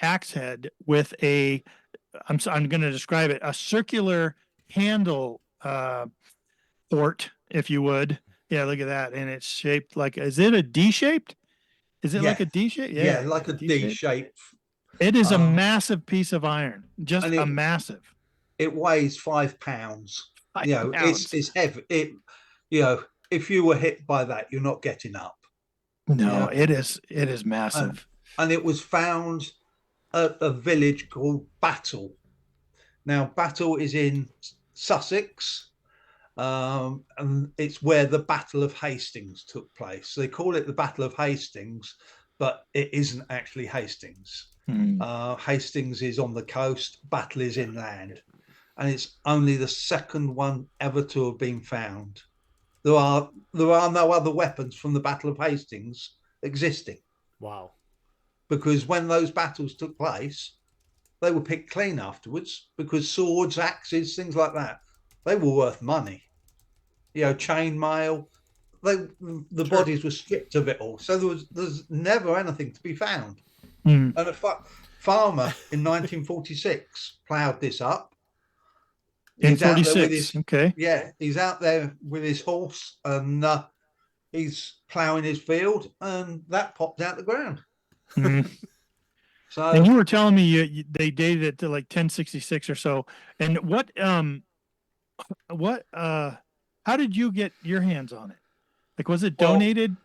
axe head with I'm going to describe it, a circular handle port, if you would. Yeah, look at that. And it's shaped like, is it a D shaped? Is it like Yeah. a D shape? Yeah, like a D shape. It is a Um, massive piece of iron, just and a it- massive. It weighs 5 pounds. 5 It's pounds. heavy. If you were hit by that, you're not getting up. No, yeah. it is massive. And it was found at a village called Battle. Now, Battle is in Sussex, and it's where the Battle of Hastings took place. They call it the Battle of Hastings, but it isn't actually Hastings. Mm. Hastings is on the coast, Battle is inland, and it's only the second one ever to have been found. There are no other weapons from the Battle of Hastings existing, Wow. because when those battles took place, they were picked clean afterwards, because swords, axes, things like that, they were worth money. Chain mail, the Sure. bodies were stripped of it all, so there's never anything to be found. Mm. And a farmer in 1946 ploughed this up. In He's out there with 46. his- Okay. Yeah, he's out there with his horse, and he's ploughing his field, and that popped out the ground. Mm. So And you were telling me they dated it to like 1066 or so. And how did you get your hands on it? Like, was it Well, donated?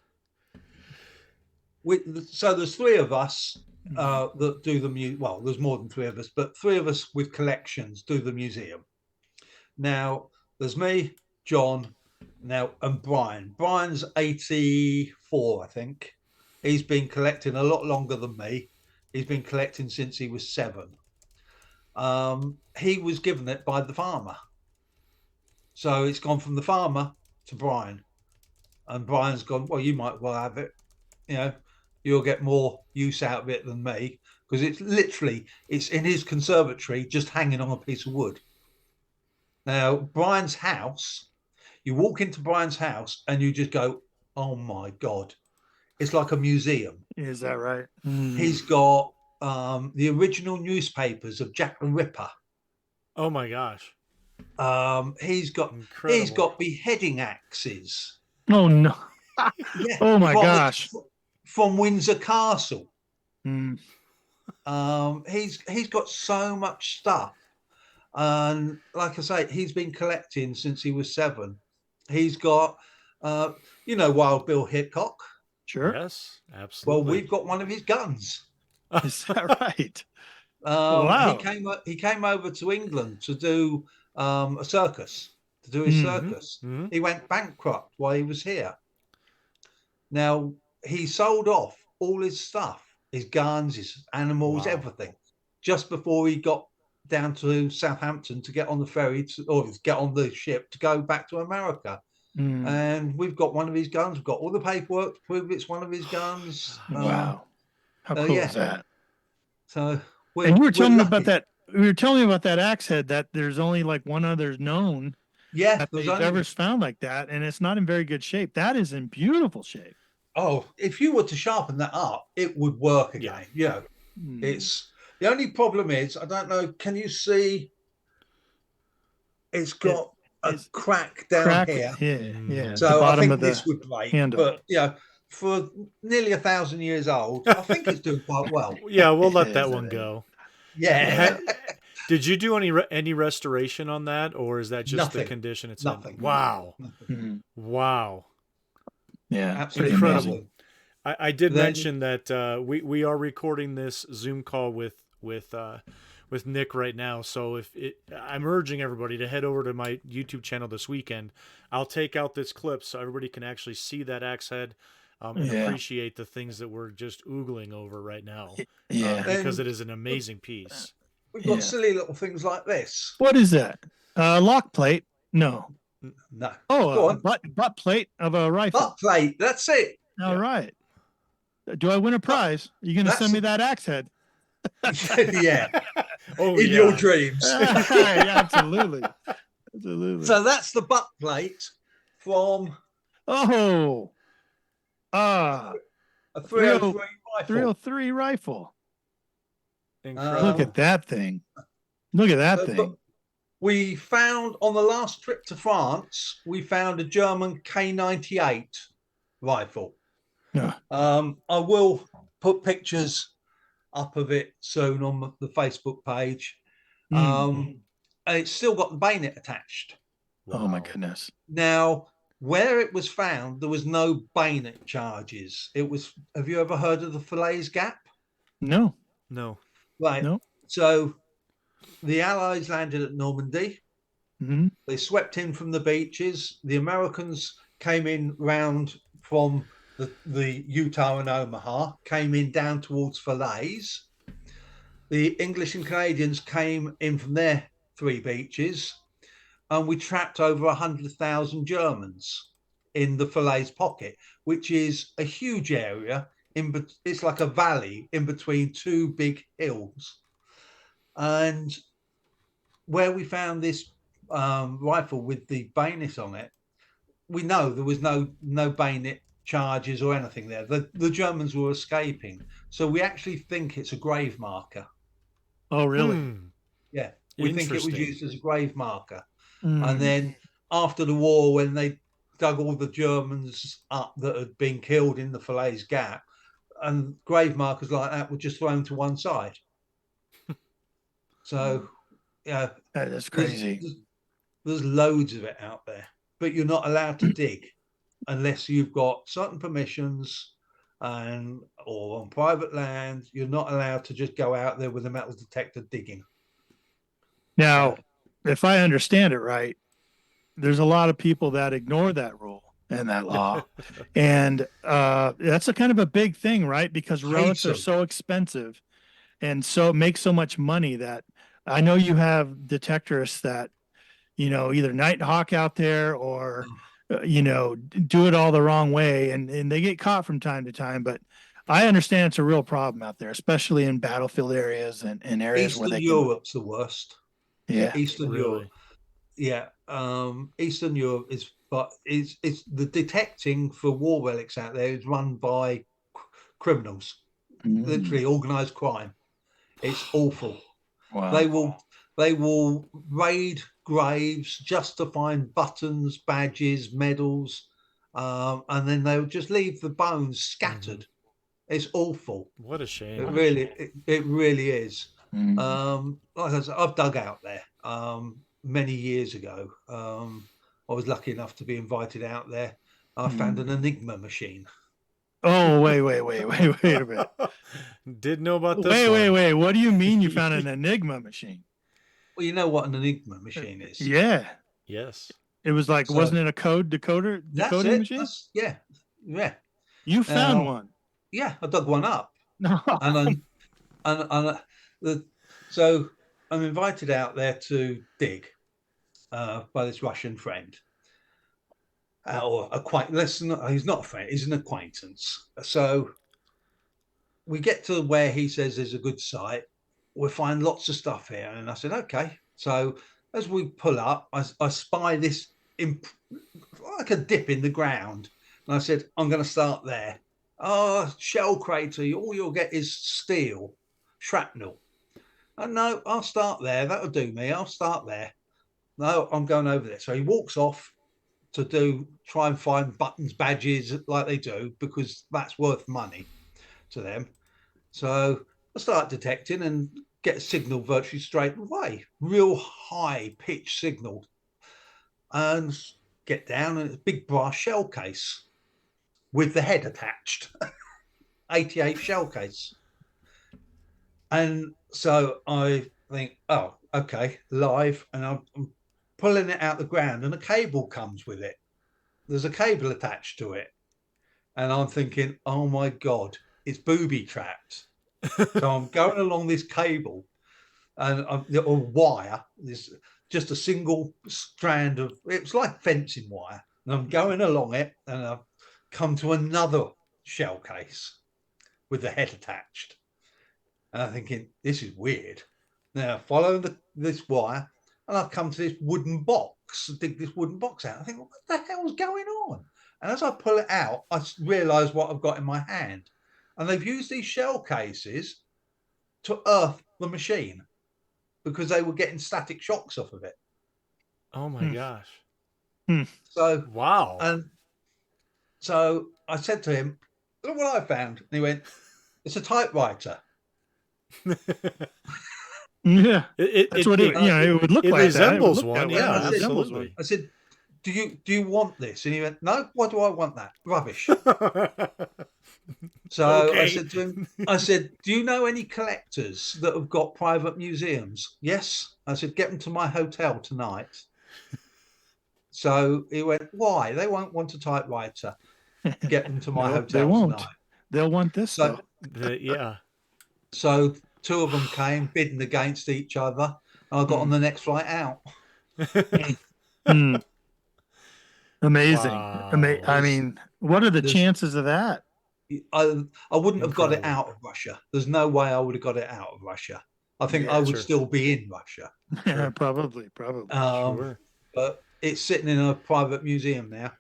so there's three of us Mm. that do the well, there's more than three of us, but three of us with collections do the museum. Now there's me, John, and Brian. Brian's 84, I think. He's been collecting a lot longer than me. He's been collecting since he was 7. He was given it by the farmer, so it's gone from the farmer to Brian, and Brian's gone, well, you might well have it. You'll get more use out of it than me, because it's in his conservatory, just hanging on a piece of wood. Now, Brian's house, you walk into Brian's house and you just go, oh my God, it's like a museum. Is that right? Mm. He's got the original newspapers of Jack the Ripper. Oh my gosh. He's Incredible. got beheading axes. Oh no. Yeah, Oh my from- gosh. From Windsor Castle. Mm. He's got so much stuff, and like I say, he's been collecting since he was 7. He's got, Wild Bill Hickok. Sure. Yes, Well, absolutely. we've got one of his guns. Is that right? He Wow. came over to England to do a circus, to do his circus. Mhm. He went bankrupt while he was here. Now he sold off all his stuff, his guns, his animals, Wow. everything, just before he got down to Southampton to get on the ferry or get on the ship to go back to America. Mm. And we've got one of his guns. We've got all the paperwork to prove it's one of his guns. Wow. How cool is that? So and you were telling me lucky. about that. You were telling me about that axe head that there's only like one other known Yeah, that there's they've only ever found like that, and it's not in very good shape. That is in beautiful shape. Oh, if you were to sharpen that up, it would work again. Yeah. It's the only problem is I don't know. Can you see? It's got a crack down here. Yeah. So I think this would break. handle. But for nearly 1,000 years old, I think it's doing quite well. Yeah, we'll let that one go. Yeah. Did you do any restoration on that, or is that just Nothing. the condition it's Nothing. in? Wow. Nothing. Wow. Yeah, absolutely incredible. I did Then- mention that we are recording this Zoom call with Nick right now. So I'm urging everybody to head over to my YouTube channel this weekend. I'll take out this clip so everybody can actually see that axe head and appreciate the things that we're just oogling over right now. Yeah. Because it is an amazing piece. We've got silly little things like this. What is that? Lock plate? No. No. Oh, a butt plate of a rifle. Butt plate. That's it. All right. Do I win a prize? Are you going to send me that axe head? Yeah. Oh, in your dreams. Absolutely. Absolutely. So that's the butt plate from a a 303 rifle. 303 rifle. Incredible. Look at that thing. Look at that thing. We found on the last trip to France, we found a German K98 rifle. Yeah. I will put pictures up of it soon on the Facebook page. And it's still got the bayonet attached. Wow. Oh my goodness. Now, where it was found, there was no bayonet charges. Have you ever heard of the Falaise Gap? No. Right. No. So the Allies landed at Normandy. Mm-hmm. They swept in from the beaches. The Americans came in round from the Utah and Omaha, came in down towards Falaise. The English and Canadians came in from their 3 beaches, and we trapped over 100,000 Germans in the Falaise pocket, which is a huge area. It's like a valley in between 2 big hills. And where we found this rifle with the bayonet on it, we know there was no bayonet charges or anything there. The Germans were escaping. So we actually think it's a grave marker. Oh, really? Yeah. We think it was used as a grave marker. Mm. And then after the war, when they dug all the Germans up that had been killed in the Falaise Gap, and grave markers like that were just thrown to one side. So, yeah. That's crazy. There's loads of it out there, but you're not allowed to dig unless you've got certain permissions or on private land. You're not allowed to just go out there with a metal detector digging. Now, if I understand it right, there's a lot of people that ignore that rule and that law. And that's a kind of a big thing, right? Because relics are so expensive and so make so much money that I know you have detectorists that, either Nighthawk out there or, do it all the wrong way. And they get caught from time to time. But I understand it's a real problem out there, especially in battlefield areas and areas where Europe's the worst. Yeah. Eastern Europe. Yeah. Eastern Europe is, but it's the detecting for war relics out there is run by criminals, literally organized crime. It's awful. Wow. They will raid graves just to find buttons, badges, medals, and then they'll just leave the bones scattered It's awful. What a It shame. it really is. Mm. Like I said, I've dug out there many years ago. I was lucky enough to be invited out there. I found an Enigma machine. Oh, wait a minute. Did know about this Wait. one. What do you mean you found an Enigma machine? Well, you know what an Enigma machine is. Yeah. Yes. It was like, So wasn't it a decoding that's it. machine? Yeah. You found one. Yeah, I dug one up, No. and so I'm invited out there to dig by this Russian friend. Or acquaintance. He's not a friend, he's an acquaintance. So we get to where he says there's a good site. We find lots of stuff here. And I said, okay. So as we pull up, I spy this like a dip in the ground. And I said, I'm going to start there. Oh, shell crater. All you'll get is steel, shrapnel. Oh, no, I'll start there. That'll do me. I'll start there. No, I'm going over there. So he walks off to try and find buttons, badges like they do, because that's worth money to them. So I start detecting and get a signal virtually straight away, real high pitch signal, and get down, and it's a big brass shell case with the head attached, 88 shell case. And so I think, oh, okay, live, and I'm pulling it out the ground, and a cable comes with it. There's a cable attached to it, and I'm thinking, oh my god, it's booby trapped. So I'm going along this cable, and a wire. There's just a single strand of, it's like fencing wire, and I'm going along it, and I've come to another shell case with the head attached, and I'm thinking, this is weird. Now follow this wire, and I've come to this wooden box, dig this wooden box out. I think, what the hell's going on? And as I pull it out, I realise what I've got in my hand. And they've used these shell cases to earth the machine because they were getting static shocks off of it. Oh my gosh. So, wow. And so I said to him, look what I found. And he went, it's a typewriter. Yeah, that's what it would look it like. Resembles that. one. Yeah, Yeah, absolutely. I said, do you want this? And he went, no, why do I want that? Rubbish. So Okay. I said to him, do you know any collectors that have got private museums? Yes. I said, get them to my hotel tonight. So he went, why? They won't want a typewriter. Get them to my hotel they won't. tonight. They'll want this So, yeah. So two of them came bidding against each other. I got on the next flight out. Amazing. Wow. I mean, what are the chances of that? I wouldn't have got it out of Russia. There's no way I would have got it out of Russia. I think I would still be in Russia. Yeah, probably. Sure. But it's sitting in a private museum now.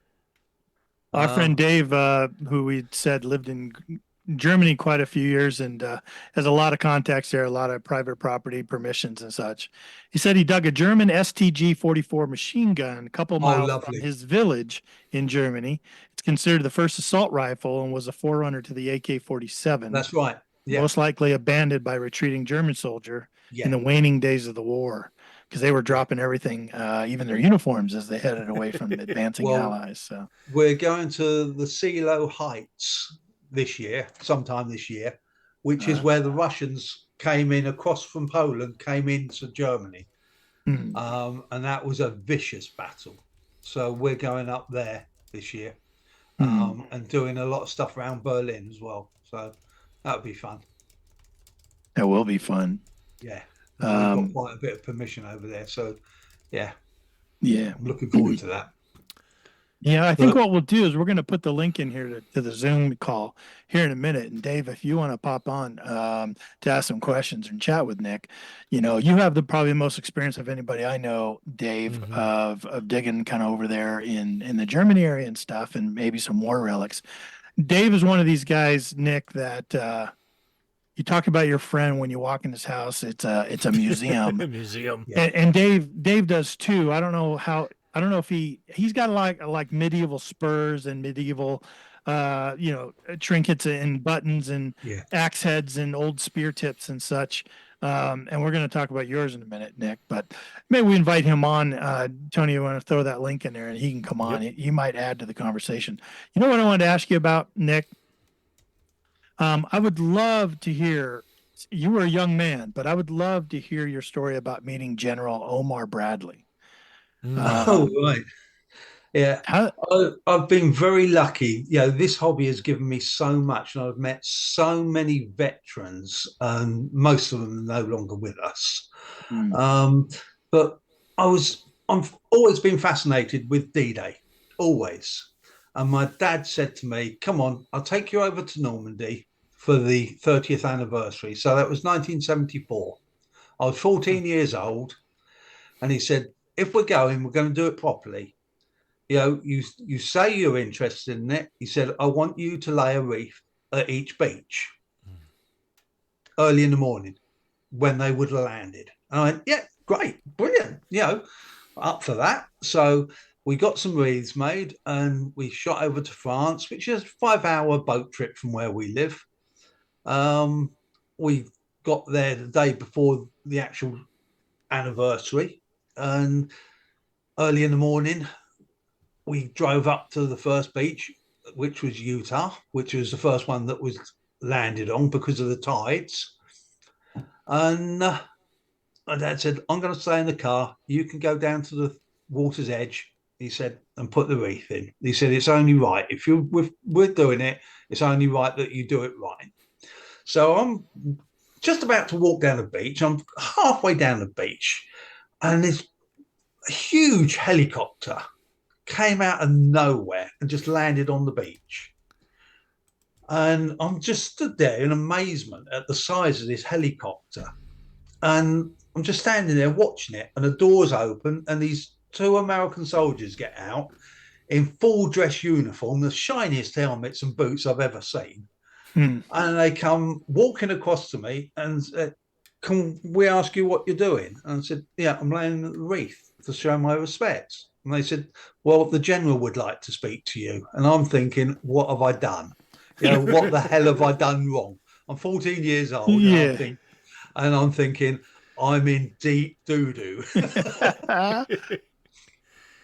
Our friend Dave, who we said lived in Germany quite a few years and has a lot of contacts there, a lot of private property permissions and such. He said he dug a German STG-44 machine gun a couple miles from his village in Germany. It's considered the first assault rifle and was a forerunner to the AK-47. That's right. Yeah. Most likely abandoned by retreating German soldier in the waning days of the war, because they were dropping everything, even their uniforms, as they headed away from the advancing Allies. So we're going to the Silo Heights sometime this year, which is where the Russians came in across from Poland, came into Germany. And that was a vicious battle. So we're going up there this year and doing a lot of stuff around Berlin as well. So that would be fun. That will be fun. Yeah. We've got quite a bit of permission over there. So yeah. I'm looking forward to that. Yeah, I think what we'll do is we're going to put the link in here to the Zoom call here in a minute. And Dave, if you want to pop on to ask some questions and chat with Nick, you have probably the most experience of anybody I know, Dave, of digging kind of over there in the Germany area and stuff, and maybe some war relics. Dave is one of these guys, Nick, that you talk about your friend when you walk in his house. It's a museum. A museum. And Dave does too. I don't know if he's got like medieval spurs and medieval trinkets and buttons and Yeah. axe heads and old spear tips and such. And we're going to talk about yours in a minute, Nick, but maybe we invite him on. Tony, you want to throw that link in there and he can come on. He might add to the conversation. You know what I wanted to ask you about, Nick? I would love to hear, you were a young man, but I would love to hear your story about meeting General Omar Bradley. Oh, right. Yeah. I've been very lucky. This hobby has given me so much, and I've met so many veterans, and most of them are no longer with us. But I've always been fascinated with D-Day, always. And my dad said to me, "Come on, I'll take you over to Normandy for the 30th anniversary." So that was 1974. I was 14 years old, and he said, "If we're going to do it properly. You say you're interested in it." He said, "I want you to lay a wreath at each beach early in the morning when they would have landed." And I went, "Yeah, great, brilliant, up for that." So we got some wreaths made and we shot over to France, which is a 5-hour boat trip from where we live. We got there the day before the actual anniversary, and early in the morning, we drove up to the first beach, which was Utah, which was the first one that was landed on because of the tides. And my dad said, "I'm going to stay in the car. You can go down to the water's edge," he said, "and put the wreath in." He said, "It's only right. If we're doing it, it's only right that you do it right." So I'm just about to walk down the beach. I'm halfway down the beach, and this huge helicopter came out of nowhere and just landed on the beach. And I'm just stood there in amazement at the size of this helicopter. And I'm just standing there watching it, and the doors open, and these 2 American soldiers get out in full dress uniform, the shiniest helmets and boots I've ever seen. And they come walking across to me and said, "Can we ask you what you're doing?" And I said, "Yeah, I'm laying the wreath to show my respects." And they said, "Well, the general would like to speak to you." And I'm thinking, what have I done? What the hell have I done wrong? I'm 14 years old, and I'm thinking, I'm in deep doo-doo.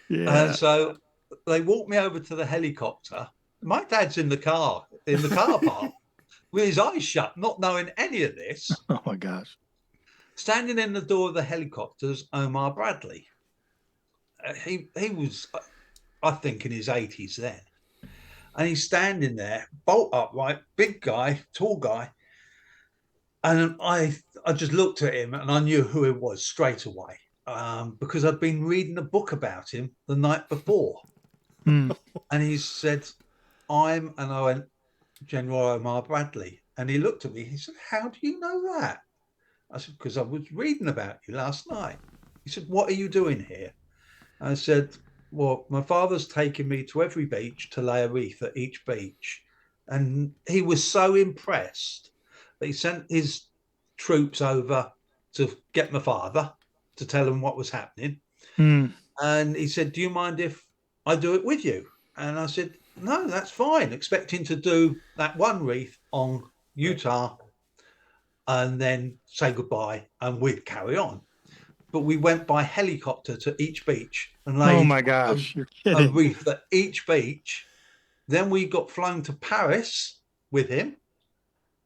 And so they walked me over to the helicopter. My dad's in the car park, with his eyes shut, not knowing any of this. Oh my gosh. Standing in the door of the helicopter's Omar Bradley. He was, I think, in his 80s then. And he's standing there, bolt upright, big guy, tall guy. And I just looked at him and I knew who he was straight away, because I'd been reading a book about him the night before. And he said, and I went, "General Omar Bradley." And he looked at me. He said, "How do you know that?" I said, "Because I was reading about you last night." He said, "What are you doing here?" I said, "Well, my father's taken me to every beach to lay a wreath at each beach." And he was so impressed that he sent his troops over to get my father to tell him what was happening. And he said, "Do you mind if I do it with you?" And I said, "No, that's fine," expecting to do that one wreath on Utah and then say goodbye and we'd carry on. But we went by helicopter to each beach and laid oh my gosh, you're kidding. a wreath at each beach. Then we got flown to Paris with him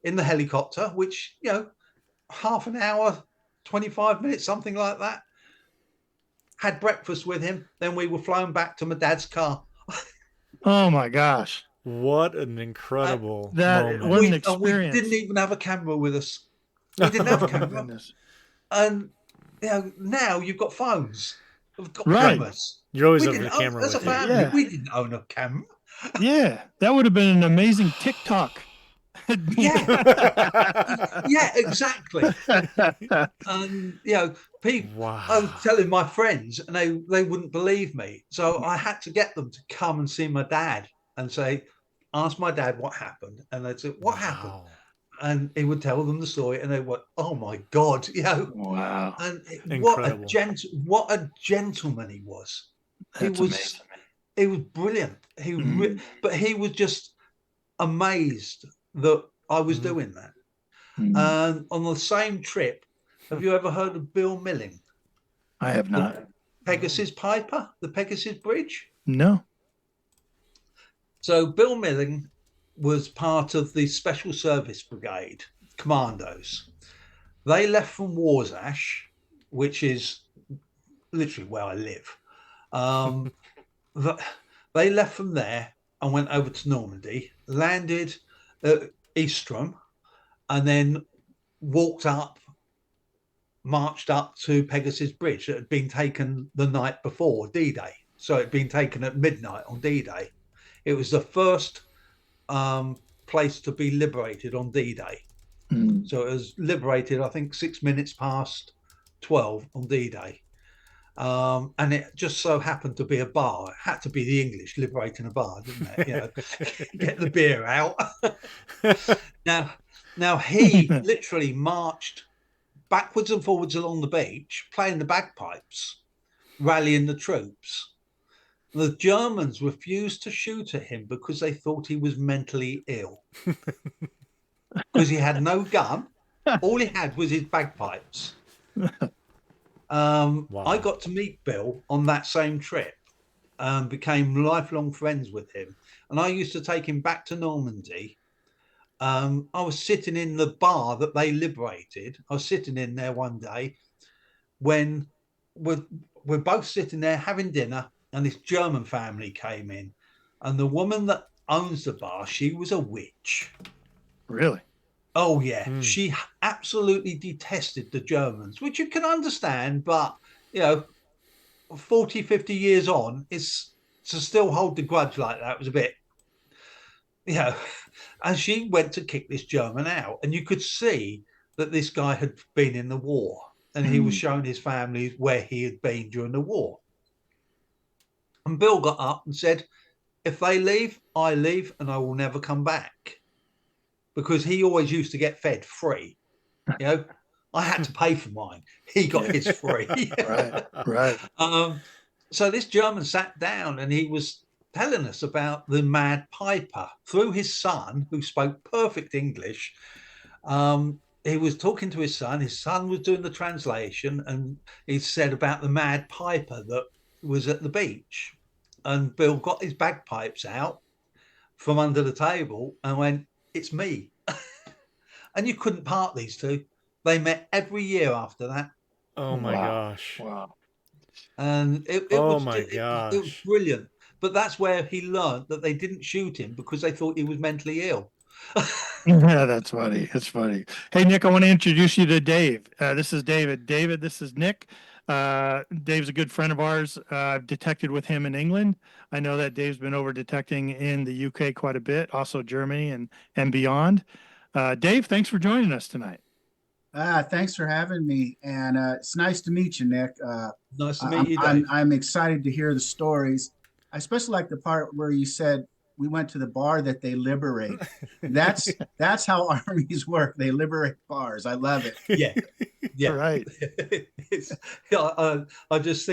in the helicopter, which, half an hour, 25 minutes, something like that. Had breakfast with him. Then we were flown back to my dad's car. Oh my gosh. What an incredible moment. What an experience. We didn't even have a camera with us. We didn't have a camera. And now you've got phones. We've got cameras. You're always over the camera. As a family, we didn't own a camera. Yeah, that would have been an amazing TikTok. Yeah, exactly. And people, wow. I was telling my friends, and they wouldn't believe me. So I had to get them to come and see my dad and say, "Ask my dad what happened." And they'd say, "What happened?" And he would tell them the story, and they went, "Oh my God!" Wow. And what a gentleman he was. That's amazing. He was brilliant. But he was just amazed that I was doing that. Mm. And on the same trip, have you ever heard of Bill Milling? I have not. Pegasus Piper, the Pegasus Bridge? No. So Bill Milling was part of the Special Service Brigade Commandos. They left from Warsash, which is literally where I live. They left from there and went over to Normandy, landed at Eastrom, and then walked up, marched up to Pegasus Bridge that had been taken the night before D-Day. So it had been taken at midnight on D-Day. It was the first place to be liberated on D-Day. Mm. So it was liberated, I think, 6 minutes past 12 on D-Day. And it just so happened to be a bar. It had to be the English liberating a bar, didn't it? You know, get the beer out. Now he literally marched backwards and forwards along the beach, playing the bagpipes, rallying the troops. The Germans refused to shoot at him because they thought he was mentally ill. Because he had no gun. All he had was his bagpipes. Wow. I got to meet Bill on that same trip and became lifelong friends with him. And I used to take him back to Normandy. I was sitting in the bar that they liberated. I was sitting in there one day when we're both sitting there having dinner, and this German family came in. And the woman that owns the bar, she was a witch. Really? Oh, yeah. She absolutely detested the Germans, which you can understand. But, 40, 50 years on, it's to still hold the grudge like that was a bit, and she went to kick this German out. And you could see that this guy had been in the war, and he was showing his family where he had been during the war. And Bill got up and said, if they leave, I leave, and I will never come back. Because he always used to get fed free. I had to pay for mine. He got his free. Right. So this German sat down and he was telling us about the Mad Piper through his son, who spoke perfect English. He was talking to his son. His son was doing the translation, and he said about the Mad Piper that was at the beach. And Bill got his bagpipes out from under the table and went, it's me. And you couldn't part these two. They met every year after that. Oh my gosh. Wow. And it was brilliant. But that's where he learned that they didn't shoot him because they thought he was mentally ill. Yeah, that's funny. It's funny. Hey, Nick, I want to introduce you to Dave. This is David. David, this is Nick. Dave's a good friend of ours. I've detected with him in England. I know that Dave's been over detecting in the UK quite a bit, also Germany and beyond. Dave, thanks for joining us tonight. Thanks for having me, and it's nice to meet you, Nick. Nice to meet you, Dave. I'm excited to hear the stories. I especially like the part where you said we went to the bar that they liberate. That's how armies work. They liberate bars. I love it. Yeah, Right. I just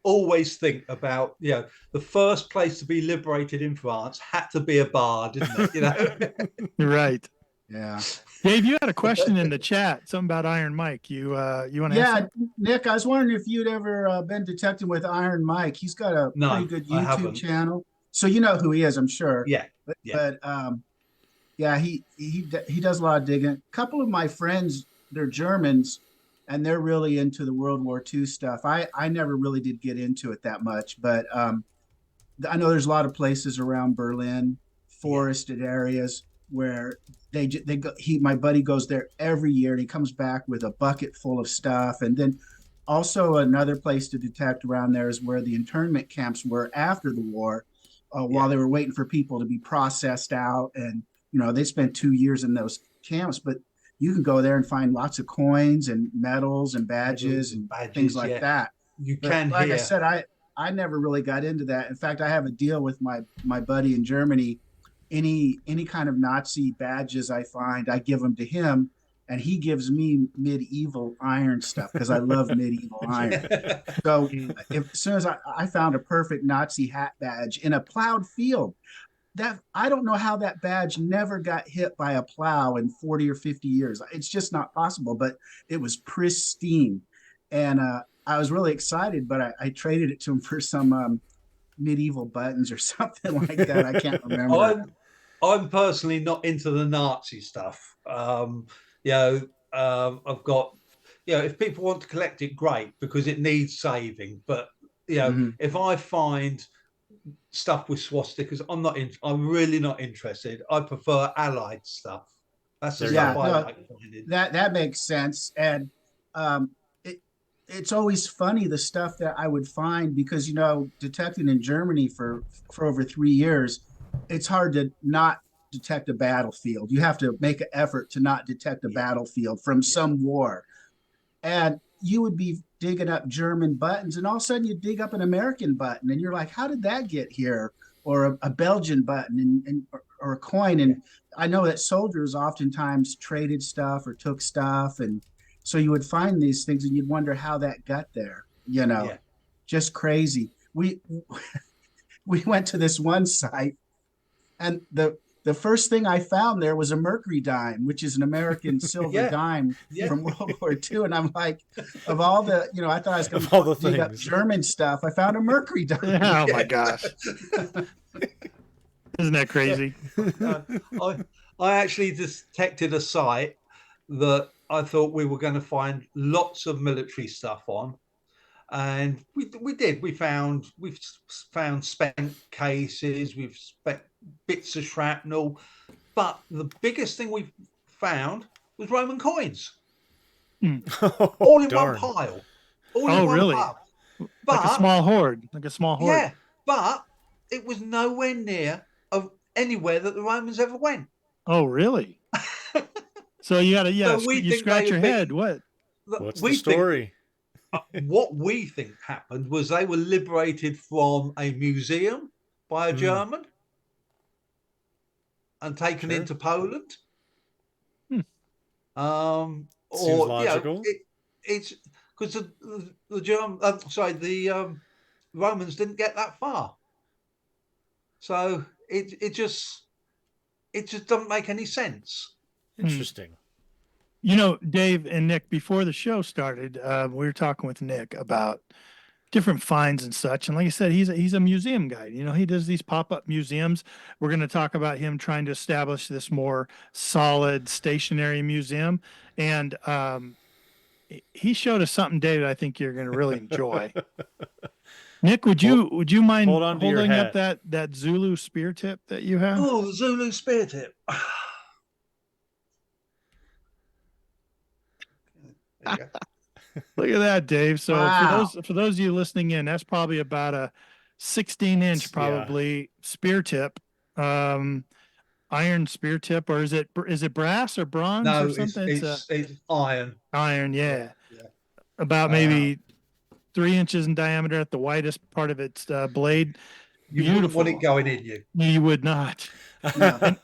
always think about the first place to be liberated in France had to be a bar, didn't it? Right. Yeah. Dave, you had a question in the chat, something about Iron Mike. You want to answer? Nick, I was wondering if you'd ever been detecting with Iron Mike. He's got a pretty good YouTube channel. So you know who he is, I'm sure. Yeah. He does a lot of digging. A couple of my friends, they're Germans, and they're really into the World War II stuff. I never really did get into it that much, but I know there's a lot of places around Berlin, forested areas where my buddy goes there every year, and he comes back with a bucket full of stuff. And then also another place to detect around there is where the internment camps were after the war, while they were waiting for people to be processed out. And they spent 2 years in those camps, but you can go there and find lots of coins and medals and badges and things like that. I said, I never really got into that. In fact, I have a deal with my buddy in Germany. Any kind of Nazi badges I find, I give them to him, and he gives me medieval iron stuff because I love medieval iron. So as soon as I found a perfect Nazi hat badge in a plowed field, that I don't know how that badge never got hit by a plow in 40 or 50 years. It's just not possible, but it was pristine. And I was really excited, but I traded it to him for some medieval buttons or something like that. I can't remember. I'm personally not into the Nazi stuff. I've got, if people want to collect it, great, because it needs saving. But if I find stuff with swastikas, I'm really not interested. I prefer Allied stuff. That's the stuff I like finding. That makes sense. And it's always funny the stuff that I would find, because detecting in Germany for over 3 years, it's hard to not detect a battlefield. You have to make an effort to not detect a battlefield from some war. And you would be digging up German buttons, and all of a sudden you dig up an American button, and you're like, how did that get here? Or a Belgian button or a coin. And I know that soldiers oftentimes traded stuff or took stuff, and so you would find these things and you'd wonder how that got there. Just crazy. We went to this one site, and the first thing I found there was a mercury dime, which is an American silver dime from World War II. And I'm like, of all the, I thought I was going to dig up German stuff, I found a mercury dime. Oh my gosh. Isn't that crazy? I actually detected a site that I thought we were going to find lots of military stuff on. And we did. We've found spent cases, we've spent bits of shrapnel, but the biggest thing we found was Roman coins, all in one pile. All in one pile. But, like a small hoard. Yeah, but it was nowhere near of anywhere that the Romans ever went. Oh, really? So you gotta, you scratch your head. What's the story? What we think happened was they were liberated from a museum by a German and taken into Poland. Seems logical. It's because the Romans didn't get that far, so it just doesn't make any sense. Interesting. Dave and Nick, before the show started, we were talking with Nick about different finds and such. And like I said, he's a museum guide. He does these pop-up museums. We're going to talk about him trying to establish this more solid stationary museum. And he showed us something, David, I think you're going to really enjoy. Nick, would you mind holding up that Zulu spear tip that you have? Oh, the Zulu spear tip. Look at that, Dave. So for those of you listening in, that's probably about a 16-inch spear tip, iron spear tip, or is it brass or bronze? No, or something? it's iron. Iron, yeah. About maybe 3 inches in diameter at the widest part of its blade. You wouldn't want it going in you. You would not. No.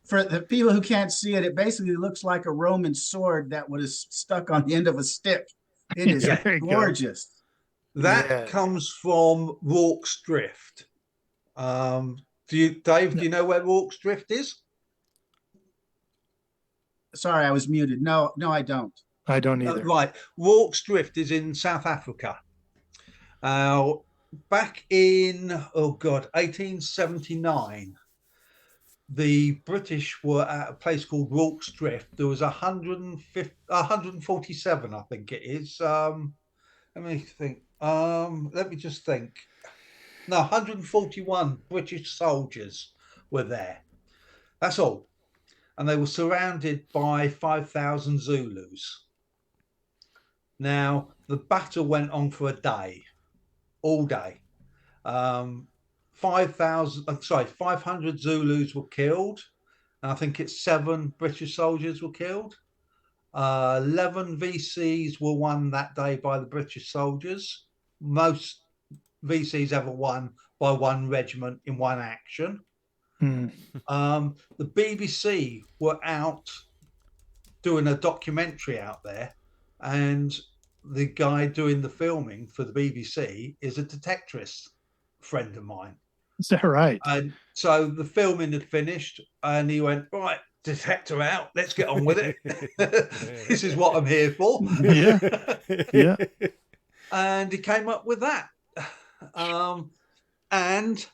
For the people who can't see it, it basically looks like a Roman sword that was stuck on the end of a stick. It is gorgeous. That comes from Rorke's Drift. Dave, do you know where Rorke's Drift is? Sorry, I was muted. No, I don't. I don't either. Right. Rorke's Drift is in South Africa. Back in, 1879. The British were at a place called Rorke's Drift. There was 147, I think it is. Let me think. Let me just think. No, 141 British soldiers were there. That's all. And they were surrounded by 5,000 Zulus. Now, the battle went on for a day, all day. 500 Zulus were killed. And I think it's 7 British soldiers were killed. 11 VCs were won that day by the British soldiers. Most VCs ever won by one regiment in one action. The BBC were out doing a documentary out there, and the guy doing the filming for the BBC is a detectorist friend of mine. Is that right? And so the filming had finished, and he went, right, detector out, let's get on with it. This is what I'm here for. Yeah. Yeah. And he came up with that. And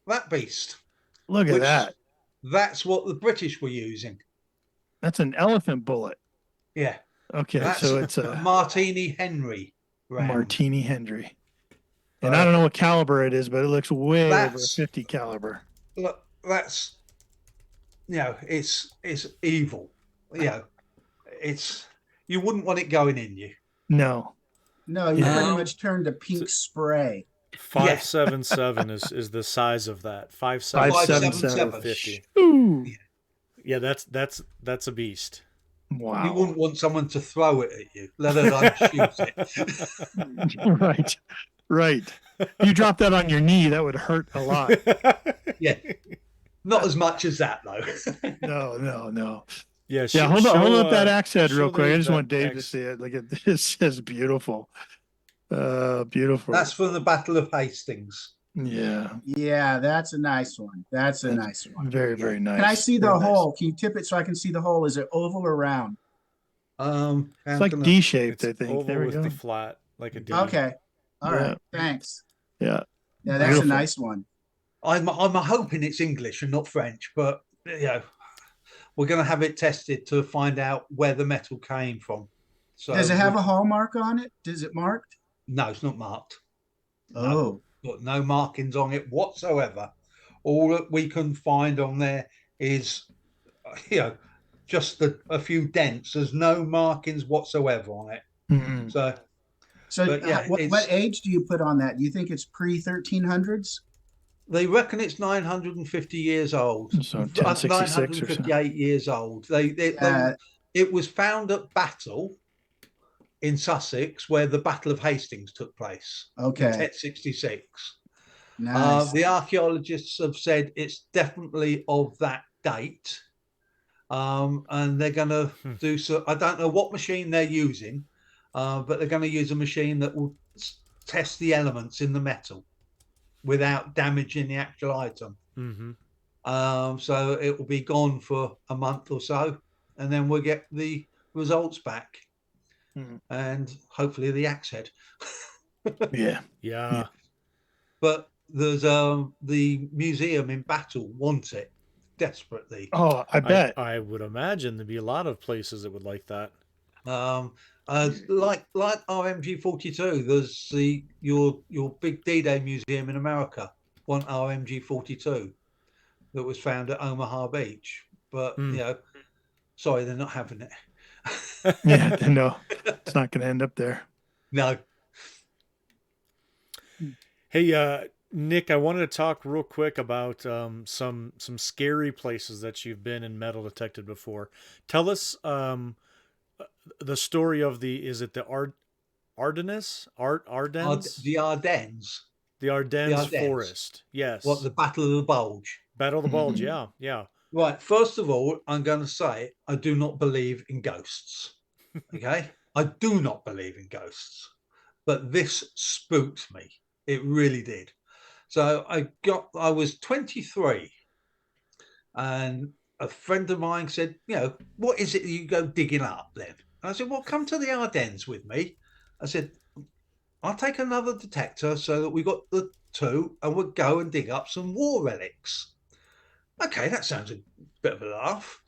that beast. Look at Which- that. That's what the British were using. That's an elephant bullet. Yeah. Okay, That's so it's a Martini Henry round. Martini Henry. And Right. I don't know what caliber it is, but it looks way over a That's- 50 caliber. Look, that's, it's evil. It's, you wouldn't want it going in you. No. No, you Yeah. pretty much turned to pink spray. 577 is the size of that. 577 577. 50. Ooh. Yeah, that's a beast. Wow. You wouldn't want someone to throw it at you, let alone shoot it. Right. Right. If you drop that on your knee, that would hurt a lot. Yeah. Not as much as that, though. No. Yeah, Yeah, hold up that axe head show real quick. I just that want Dave to axe. see it. Look at this. It's beautiful. Beautiful. That's from the Battle of Hastings. Yeah. Yeah, that's a nice one. That's a That's nice one. Very, very nice. Can I see the Very nice. hole? Can you tip it so I can see the hole? Is it oval or round? It's like D-shaped, I It's think. oval There we with go. the flat, like a D. Okay. All Yeah. right. Thanks. Yeah. Yeah, that's Beautiful. a nice one. I'm hoping it's English and not French, but we're going to have it tested to find out where the metal came from. So Does it have a hallmark on it? Is it marked? No, it's not marked. No. Oh, Got no markings on it whatsoever. All that we can find on there is, just a few dents. There's no markings whatsoever on it. Mhm. So so But yeah, what it's- age do you put on that? Do you think it's pre-1300s? they reckon it's 950 years old. So 1066 or so. 958 years old. It was found at Battle in Sussex, where the Battle of Hastings took place. Okay, 1066. nice. The archaeologists have said it's definitely of that date. And they're going to do so. I don't know what machine they're using, but they're going to use a machine that will test the elements in the metal without damaging the actual item. Mm-hmm. So it will be gone for a month or so, and then we'll get the results back, and hopefully the axe head. Yeah. Yeah. But there's the museum in Battle wants it desperately. Oh, I bet. I would imagine there'd be a lot of places that would like that. Like RMG-42, there's your big D-Day museum in America want RMG-42 that was found at Omaha Beach, but sorry, they're not having it. Yeah. No, it's not going to end up there. No. Hey, Nick, I wanted to talk real quick about some scary places that you've been in metal detected before. Tell us the story of is it the Ardennes? Ardennes? The Ardennes. The Ardennes Ardennes. Forest. Yes. What, the Battle of the Bulge? Battle of the Bulge. Mhm. Yeah. Right. First of all, I'm going to say I do not believe in ghosts. Okay? I do not believe in ghosts. But this spooked me. It really did. So I was 23, and a friend of mine said, what is it you go digging up then? And I said, well, come to the Ardennes with me. I said, I'll take another detector so that we got the two, and we'll go and dig up some war relics. Okay, that sounds a bit of a laugh.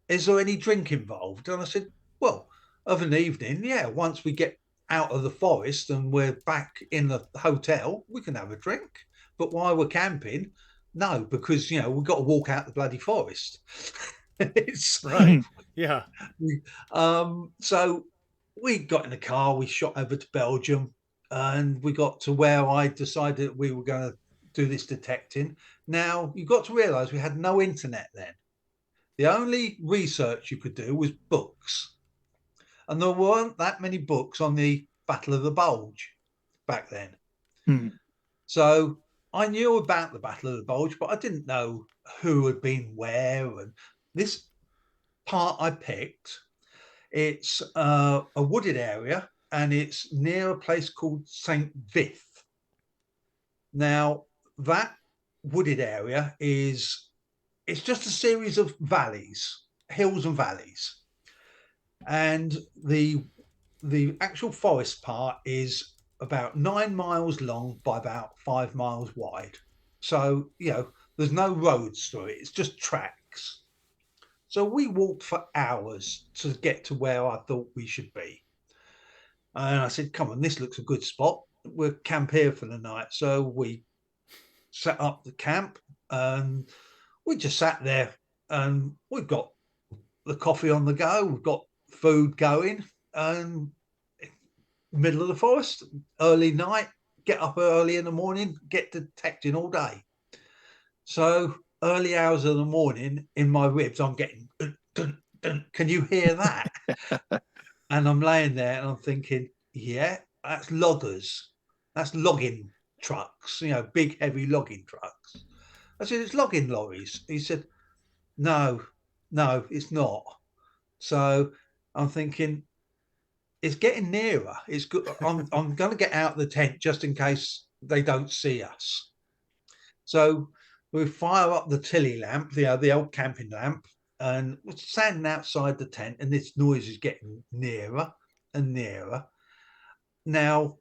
Is there any drink involved? And I said, well, of an evening, once we get out of the forest and we're back in the hotel, we can have a drink. But while we're camping, no, because we've got to walk out the bloody forest. It's Right. Yeah. So we got in the car, we shot over to Belgium, and we got to where I decided we were going to do this detecting. Now, you've got to realize we had no internet then. The only research you could do was books. And there weren't that many books on the Battle of the Bulge back then. So I knew about the Battle of the Bulge, but I didn't know who had been where. And this part I picked, it's a wooded area, and it's near a place called St. Vith. Now, that wooded area it's just a series of valleys, hills and valleys, and the actual forest part is about 9 miles long by about 5 miles wide. So, there's no roads through it, it's just tracks. So we walked for hours to get to where I thought we should be. And I said, come on, this looks a good spot. We'll camp here for the night. So we set up the camp and we just sat there, and we've got the coffee on the go, we've got food going, and middle of the forest, early night, get up early in the morning, get detecting all day. So early hours of the morning, in my ribs, I'm getting, dun, dun, dun. Can you hear that? And I'm laying there and I'm thinking, yeah, that's loggers. That's logging trucks, big, heavy logging trucks. I said, it's logging lorries. He said, no, it's not. So I'm thinking, it's getting nearer. It's good. I'm going to get out of the tent just in case they don't see us. So we fire up the Tilly lamp, the old camping lamp, and we're standing outside the tent, and this noise is getting nearer and nearer. Now,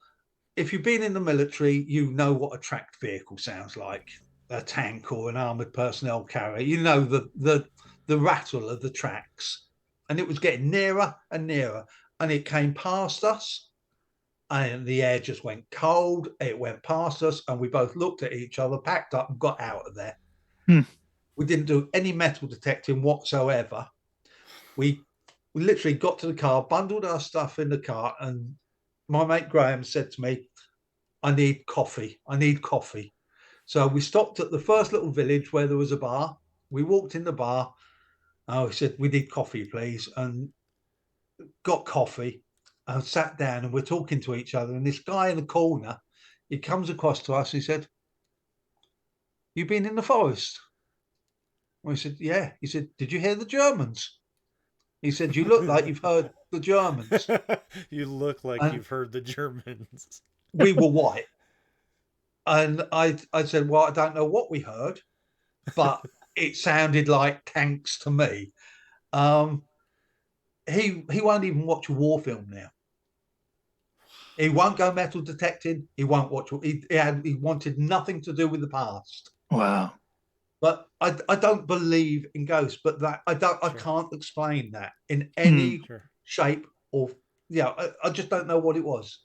if you've been in the military, you know what a tracked vehicle sounds like, a tank or an armored personnel carrier. You know the rattle of the tracks, and it was getting nearer and nearer, and it came past us, and the air just went cold. It went past us, and we both looked at each other, packed up, and got out of there. We didn't do any metal detecting whatsoever. We literally got to the car, bundled our stuff in the car, and my mate Graham said to me, I need coffee. So we stopped at the first little village where there was a bar. We walked in the bar. I said, we need coffee, please. And got coffee and sat down, and we're talking to each other. And this guy in the corner, he comes across to us. He said, you've been in the forest? We said, yeah. He said, did you hear the Germans? He said, you look like you've heard the Germans. You look like And you've heard the Germans. we were white. And I said, well, I don't know what we heard, but it sounded like tanks to me. He won't even watch a war film now. He won't go metal detecting. He won't watch. He wanted nothing to do with the past. Wow. But I don't believe in ghosts. But that I can't explain that in any shape or I just don't know what it was.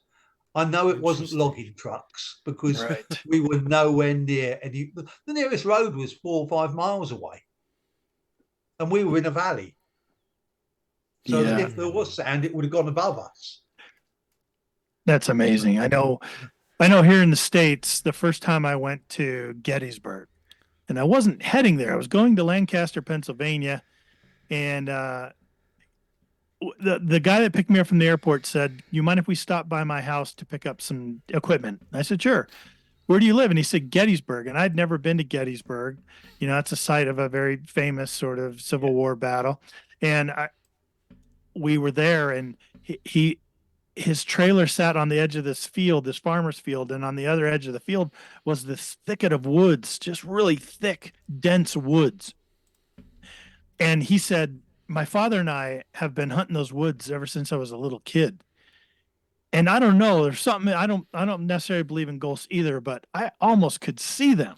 I know it wasn't logging trucks because we were nowhere near any. The nearest road was 4 or 5 miles away, and we were in a valley. So if there was sound, it would have gone above us. That's amazing. I know here in the States, the first time I went to Gettysburg, and I wasn't heading there. I was going to Lancaster, Pennsylvania, and the guy that picked me up from the airport said, you mind if we stop by my house to pick up some equipment? I said, sure. Where do you live? And he said, Gettysburg. And I'd never been to Gettysburg. It's a site of a very famous sort of Civil War battle. And we were there, and his trailer sat on the edge of this field, this farmer's field. And on the other edge of the field was this thicket of woods, just really thick, dense woods. And he said, my father and I have been hunting those woods ever since I was a little kid. And I don't know, there's something, I don't necessarily believe in ghosts either, but I almost could see them,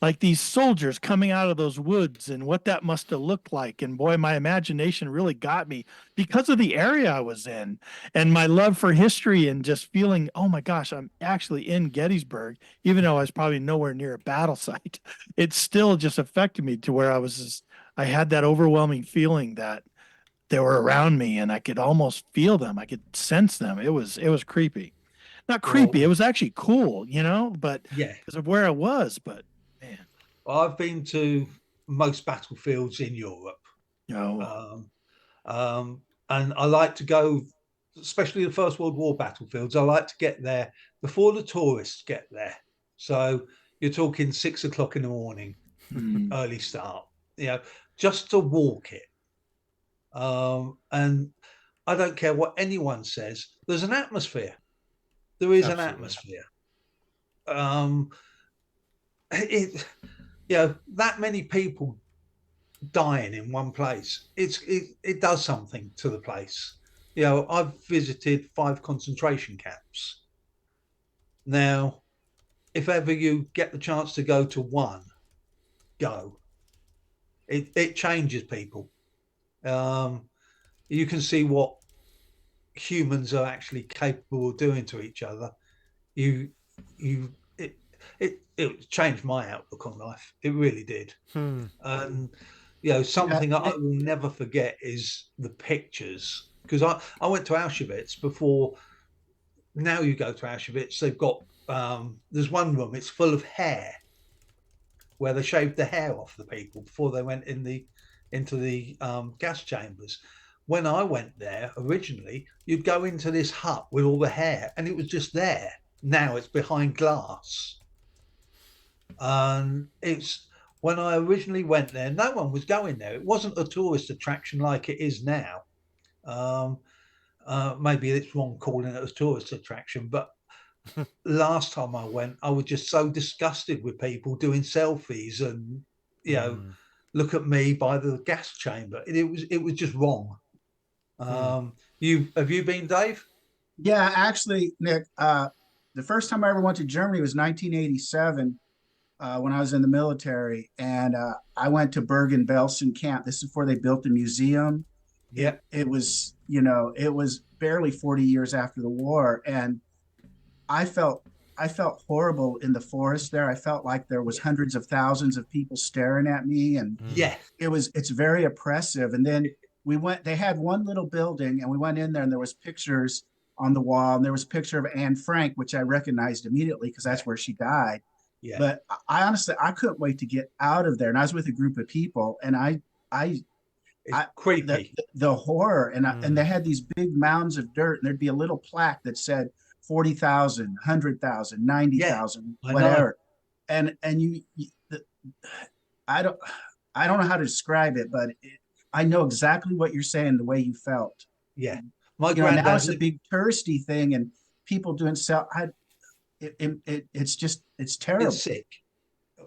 like these soldiers coming out of those woods, and what that must have looked like. And boy, my imagination really got me because of the area I was in and my love for history, and just feeling, oh my gosh, I'm actually in Gettysburg, even though I was probably nowhere near a battle site. It still just affected me to where I had that overwhelming feeling that they were around me, and I could almost feel them. I could sense them. It was creepy. Not creepy. It was actually cool, but because of where I was. But man, I've been to most battlefields in Europe. Oh. And I like to go, especially the First World War battlefields. I like to get there before the tourists get there. So you're talking 6 o'clock in the morning, early start, just to walk it. And I don't care what anyone says. There's an atmosphere. There is an atmosphere. it, you know, that many people dying in one place, it does something to the place. You know, I've visited 5 concentration camps. Now, if ever you get the chance to go to one, go. It changes people. You can see what humans are actually capable of doing to each other. You it changed my outlook on life. It really did. And you know, something I will never forget is the pictures, because I went to Auschwitz before. Now you go to Auschwitz, they've got there's one room, it's full of hair, where they shaved the hair off the people before they went into the gas chambers. When I went there originally, you'd go into this hut with all the hair, and it was just there. Now it's behind glass. And it's when I originally went there, no one was going there. It wasn't a tourist attraction like it is now. Maybe it's wrong calling it a tourist attraction, but last time I went, I was just so disgusted with people doing selfies and, you know, look at me by the gas chamber. It was just wrong. Have you been, Dave? Yeah, actually, Nick, the first time I ever went to Germany was 1987 when I was in the military, and I went to Bergen-Belsen camp. This is before they built the museum. Yeah. It was, you know, it was barely 40 years after the war, and I felt horrible in the forest there. I felt like there was hundreds of thousands of people staring at me, and Yeah, it's very oppressive. And then they had one little building, and we went in there, and there was pictures on the wall, and there was a picture of Anne Frank, which I recognized immediately because that's where she died. yeah. But I honestly, I couldn't wait to get out of there. And I was with a group of people, and It's creepy. the horror, and they had these big mounds of dirt, and there'd be a little plaque that said 40,000, 100,000, 90,000, I know. whatever. And I don't know how to describe it, but I know exactly what you're saying, the way you felt. Yeah, my You know, now granddad. it's a big touristy thing, and people doing it's terrible. It's sick.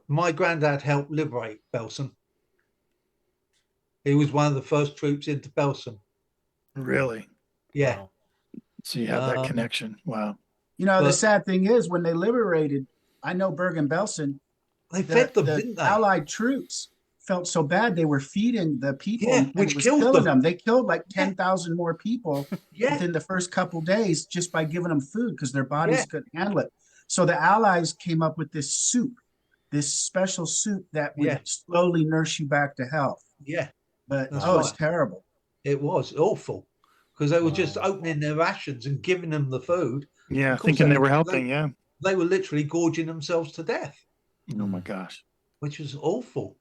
My granddad helped liberate Belsen. He was one of the first troops into Belsen. Really? Yeah. Wow. So you have that connection. Wow. You know, the But- sad thing is, when they liberated, I know Bergen-Belsen, They fed them, the didn't they? Allied troops felt so bad they were feeding the people, Yeah, and which it was killed killing them. them. They killed like Yeah. 10,000 more people Yeah, within the first couple days just by giving them food because their bodies Yeah. couldn't handle it. So the Allies came up with this soup, this special soup that would Yeah. slowly nurse you back to health. yeah. But That's it's right. terrible. It was awful because they were just Wow. opening their rations and giving them the food. Yeah, Of course thinking they were they- helping. Yeah. They were literally gorging themselves to death, Oh my gosh. which was awful.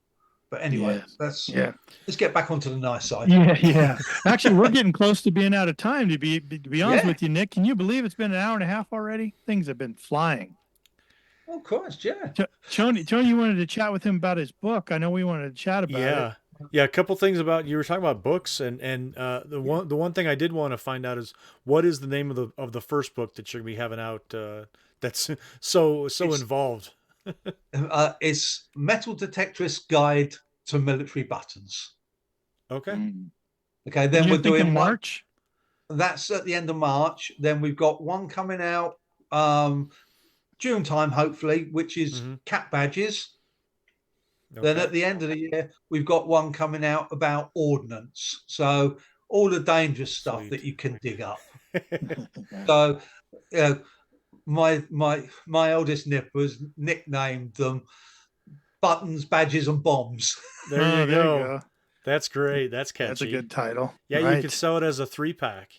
But anyway, Yes. Yeah. let's get back onto the nice side. Yeah. Yeah. Actually, we're getting close to being out of time. To be honest Yeah. with you, Nick, can you believe it's been an hour and a half already? Things have been flying. Oh Christ, yeah. Tony, you wanted to chat with him about his book. I know we wanted to chat about it. Yeah, a couple things about, you were talking about books, and the one thing I did want to find out is, what is the name of the first book that you're gonna be having out, that's so It's- involved. It's Metal Detectorist Guide to Military Buttons. Okay. Mm. Okay, then You're we're doing thinking one. March. That's at the end of March. Then we've got one coming out June time, hopefully, which is Mhm. cat badges. Then Okay. at the end of the year, we've got one coming out about ordnance. So all the dangerous stuff Sweet. that you can dig up. So, you know, my eldest nippers nicknamed them buttons, badges, and bombs. There Oh, you go. That's great. That's catchy. That's a good title. Yeah, you Right. could sell it as a 3-pack.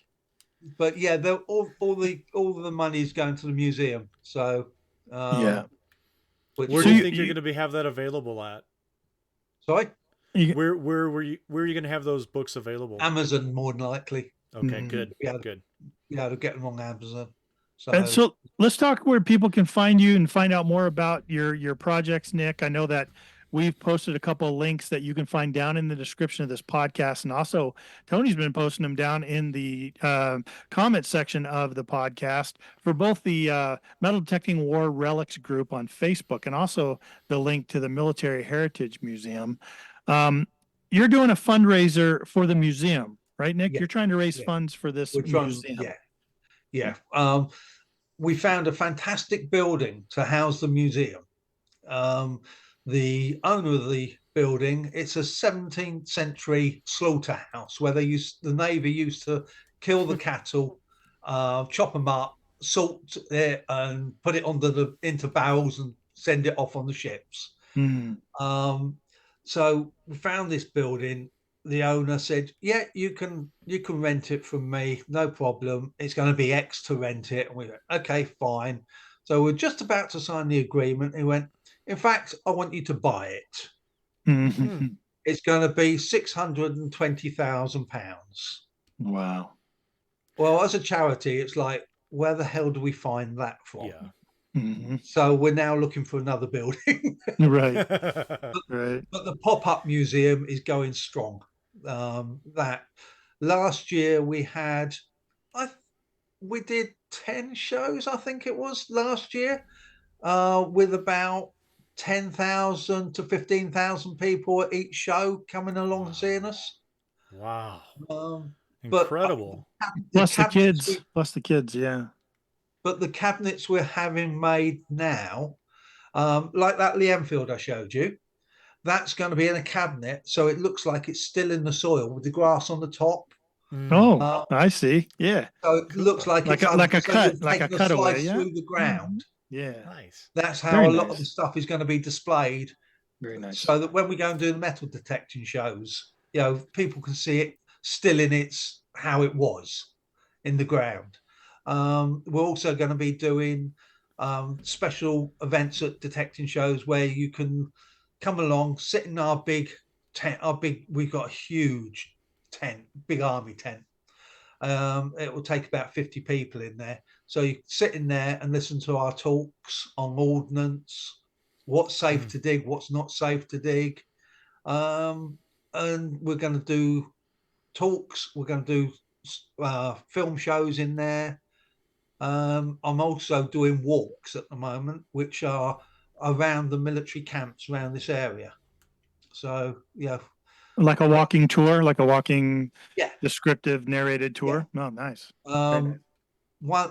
But yeah, all the money is going to the museum. So Yeah. which Where So do you you- think you're you- going to have that available at? sorry, Where are you going to have those books available? Amazon more than likely. Okay, Mhm. good. Yeah. Good. Yeah, to get them on Amazon. And so let's talk where people can find you and find out more about your projects, Nick. I know that we've posted a couple of links that you can find down in the description of this podcast. And also, Tony's been posting them down in the comment section of the podcast for both the Metal Detecting War Relics group on Facebook and also the link to the Military Heritage Museum. You're doing a fundraiser for the museum, right, Nick? Yeah. You're trying to raise Yeah. funds for this We're trying, museum. yeah. We found a fantastic building to house the museum. The owner of the building, it's a 17th century slaughterhouse where the Navy used to kill the cattle, chop them up, salt it, and put it into barrels and send it off on the ships. Mhm. So we found this building. The owner said, "Yeah, you can rent it from me, no problem. It's going to be X to rent it." And we went, "Okay, fine." So we're just about to sign the agreement. He went, "In fact, I want you to buy it. Mhm. It's going to be £620,000." Wow. Well, as a charity, it's like, where the hell do we find that from? Yeah. Mhm. So we're now looking for another building. Right. Right. But the pop-up museum is going strong. That last year we did 10 shows, I think it was last year, with about 10,000 to 15,000 people at each show coming along and seeing us. Wow. But Incredible. Plus the cabinets kids. Plus the kids. Yeah. but the cabinets we're having made now, like that Lee Enfield I showed you, that's going to be in a cabinet, so it looks like it's still in the soil with the grass on the top. Oh, I see. Yeah. So it looks like Like it's a so cut, you're like a taking cutaway, slice yeah? through the ground. Yeah. Nice. That's how Very a lot of nice. the stuff is going to be displayed, Very nice. so that when we go and do the metal detection shows, people can see it still in its how it was in the ground. We're also going to be doing special events at detecting shows where you can come along, sit in our big tent. We've got a huge tent, big army tent. It will take about 50 people in there. So you sit in there and listen to our talks on ordnance, what's safe to dig, what's not safe to dig. And we're going to do talks. We're going to do film shows in there. I'm also doing walks at the moment, which are around the military camps around this area. So, Like a walking tour, like a walking Yeah. descriptive narrated tour. Oh, nice.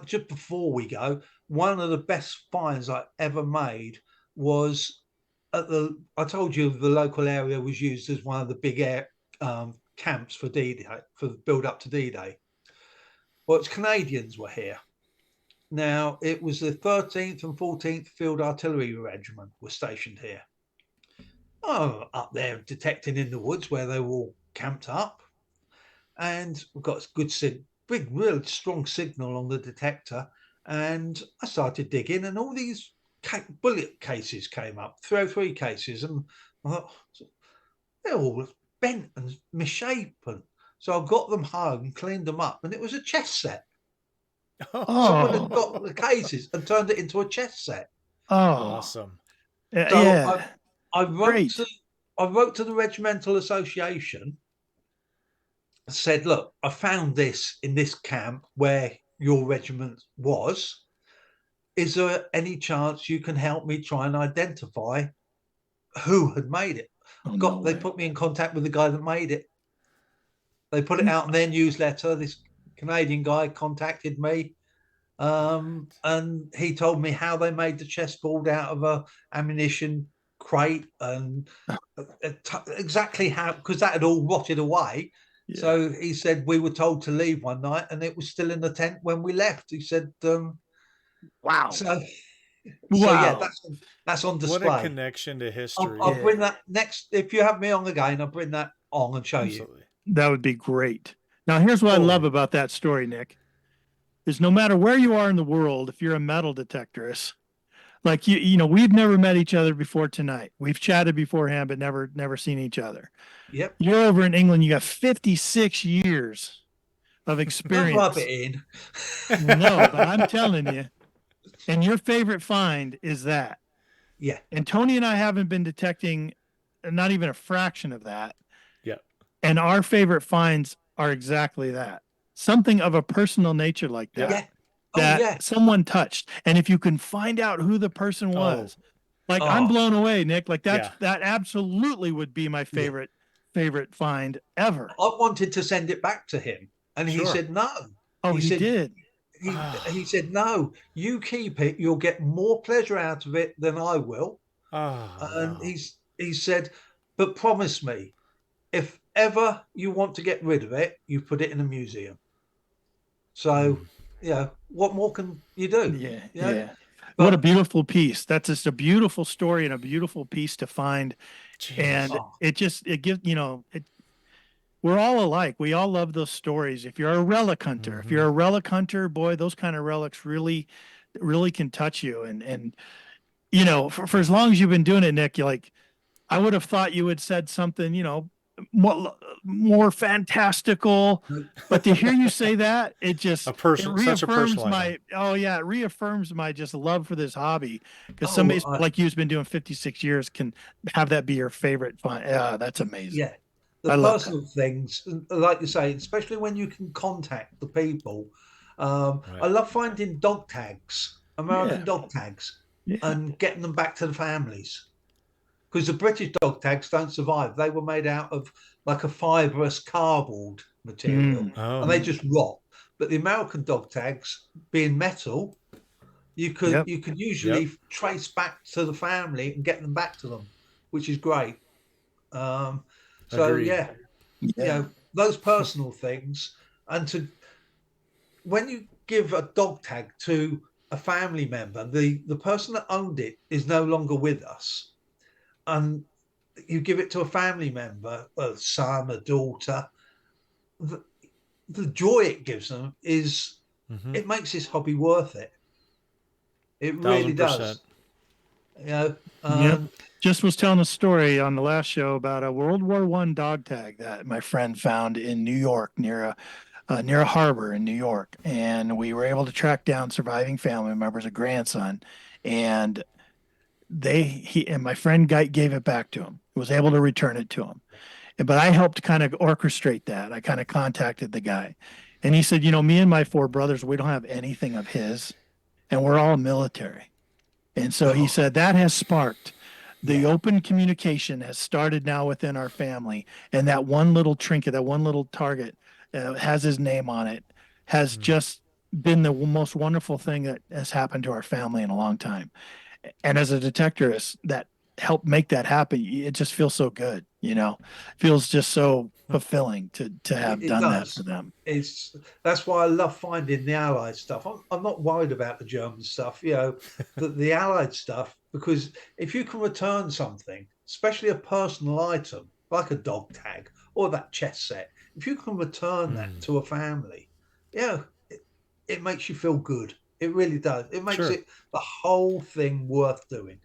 Just before we go, one of the best finds I ever made was I told you the local area was used as one of the big camps for D-Day, for the build up to D-Day. Well, it's Canadians were here. Now, it was the 13th and 14th Field Artillery Regiment were stationed here. Oh, up there detecting in the woods where they were all camped up. And we've got a good, big, real strong signal on the detector. And I started digging, and all these bullet cases came up, 303 cases. And I thought, they're all bent and misshapen. So I got them home, cleaned them up, and it was a chess set. Someone had got the cases and turned it into a chess set. Oh, Awesome. So yeah. I wrote Great. to the Regimental Association, said, "Look, I found this in this camp where your regiment was. Is there any chance you can help me try and identify who had made it?" They put me in contact with the guy that made it. They put it out in their newsletter. This Canadian guy contacted me, and he told me how they made the chessboard out of a ammunition crate, and exactly how, because that had all rotted away. Yeah. So he said we were told to leave one night, and it was still in the tent when we left. He said, wow. So Wow. yeah, that's on display. What a connection to history. I'll bring that next. If you have me on again, I'll bring that on and show Absolutely. That would be great. Now, here's what I love about that story, Nick, is no matter where you are in the world, if you're a metal detectorist, like we've never met each other before tonight. We've chatted beforehand, but never seen each other. Yep. You're over in England. You got 56 years of experience. Don't rub it in. No, but I'm telling you. And your favorite find is that. Yeah. And Tony and I haven't been detecting not even a fraction of that. Yeah. And our favorite finds are exactly that. Something of a personal nature like that. Yeah. Oh, That yeah. someone touched. And if you can find out who the person was, like I'm Oh. blown away, Nick. Like Yeah. that absolutely would be my favorite find ever. I wanted to send it back to him, and he Sure. said no. Oh, he said, did. He said, no, you keep it. You'll get more pleasure out of it than I will. And No. he said, but promise me, if ever you want to get rid of it, you put it in a museum. So, what more can you do? Yeah. You know? Yeah. But- What a beautiful piece. That's just a beautiful story and a beautiful piece to find. Jeez. And it gives, we're all alike. We all love those stories. If you're a relic hunter, if you're a relic hunter, boy, those kind of relics really, really can touch you. And for as long as you've been doing it, Nick, you're like, I would have thought you had said something, more fantastical, but to hear you say that, it just such a reaffirms personal my it reaffirms my just love for this hobby, because Oh, somebody like you's been doing 56 years can have that be your favorite find. Yeah, that's amazing. Yeah. The personal things, like you say, especially when you can contact the people. I love finding dog tags, American dog tags, and getting them back to the families. Because the British dog tags don't survive. They were made out of like a fibrous cardboard material, and they just rot. But the American dog tags, being metal, you could usually trace back to the family and get them back to them, which is great. So those personal things, and when you give a dog tag to a family member, the person that owned it is no longer with us, and you give it to a family member, a son, a daughter, the joy it gives them is it makes this hobby worth it. It really does. Just was telling a story on the last show about a World War I dog tag that my friend found in New York near a harbor in New York, and we were able to track down surviving family members, a grandson, and my friend gave it back to him. He was able to return it to him, but I helped kind of orchestrate that. I kind of contacted the guy, and he said, me and my 4 brothers, we don't have anything of his, and we're all military. And so he said that has sparked the open communication has started now within our family. And that one little trinket, that one little target has his name on it, has just been the most wonderful thing that has happened to our family in a long time. And as a detectorist, that helped make that happen. It just feels so good, feels just so fulfilling to have done that for them. That's why I love finding the Allied stuff. I'm not worried about the German stuff, the Allied stuff, because if you can return something, especially a personal item like a dog tag or that chess set, if you can return that to a family, it makes you feel good. It really does. It makes it the whole thing worth doing.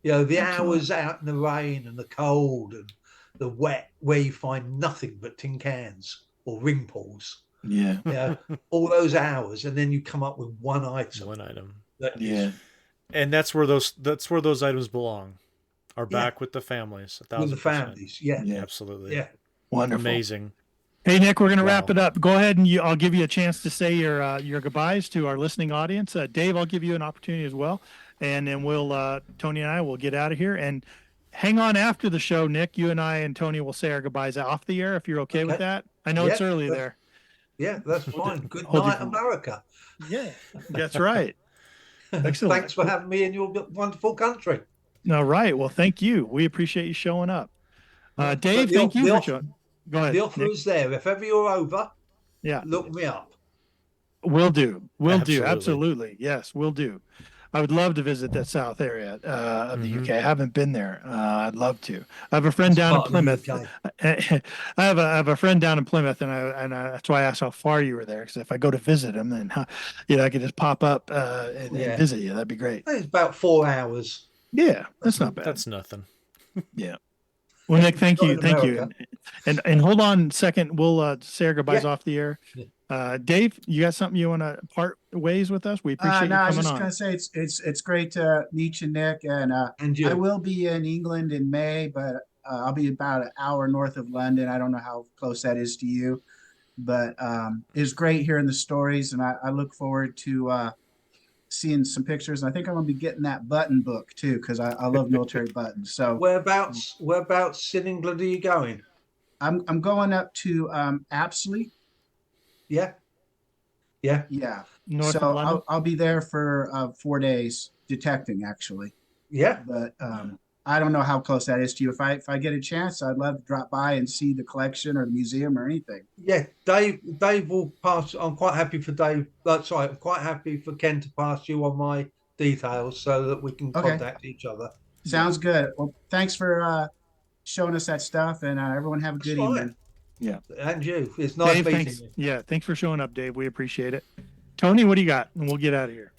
The hours out in the rain and the cold and the wet, where you find nothing but tin cans or ring pulls. All those hours, and then you come up with one item. And that's where those items belong. Are back with the families. 1,000%. With the families, absolutely. Yeah, wonderful, amazing. Hey Nick, we're gonna wrap it up. Go ahead and I'll give you a chance to say your goodbyes to our listening audience. Dave, I'll give you an opportunity as well, and then we'll Tony and I will get out of here. And hang on after the show, Nick. You and I and Tony will say our goodbyes off the air if you're okay with that. I know it's early there. Yeah, that's fine. Good night, America. Yeah, that's right. Excellent. Thanks for having me in your wonderful country. All right. Well, thank you. We appreciate you showing up. Dave, thank you for showing. Go ahead. The offer is there. If ever you're over, yeah, look me up. Will do. Will do. Absolutely. Yes, will do. I would love to visit that south area of the UK. I haven't been there. I'd love to. I have a friend down in Plymouth. I have a friend down in Plymouth, and that's why I asked how far you were there. Because if I go to visit him, then I could just pop up and visit you. That'd be great. It's about 4 hours. Yeah, that's not bad. That's nothing. Yeah. Well, Nick, thank you. And hold on a second. We'll say our goodbyes off the air. Dave, you got something you want to part ways with us? We appreciate you coming on. I was just gonna say it's great to meet you, Nick, and you. I will be in England in May, but I'll be about an hour north of London. I don't know how close that is to you, but it's great hearing the stories, and I look forward to seeing some pictures. And I think I'm going to be getting that button book too because I love military buttons. So Whereabouts in England are you going? I'm going up to Apsley. Yeah. Yeah. Yeah. North So of London. I'll be there for 4 days detecting actually, Yeah. but I don't know how close that is to you. If I get a chance, I'd love to drop by and see the collection or the museum or anything. Yeah. Dave will pass. I'm quite happy for Dave. Sorry, I'm quite happy for Ken to pass you on my details so that we can Okay. contact each other. Sounds good. Well, thanks for showing us that stuff, and everyone have a good That's fine. evening. Yeah. And you. It's nice Dave, meeting thanks. you. Yeah, thanks for showing up, Dave. We appreciate it. Tony, what do you got? And we'll get out of here.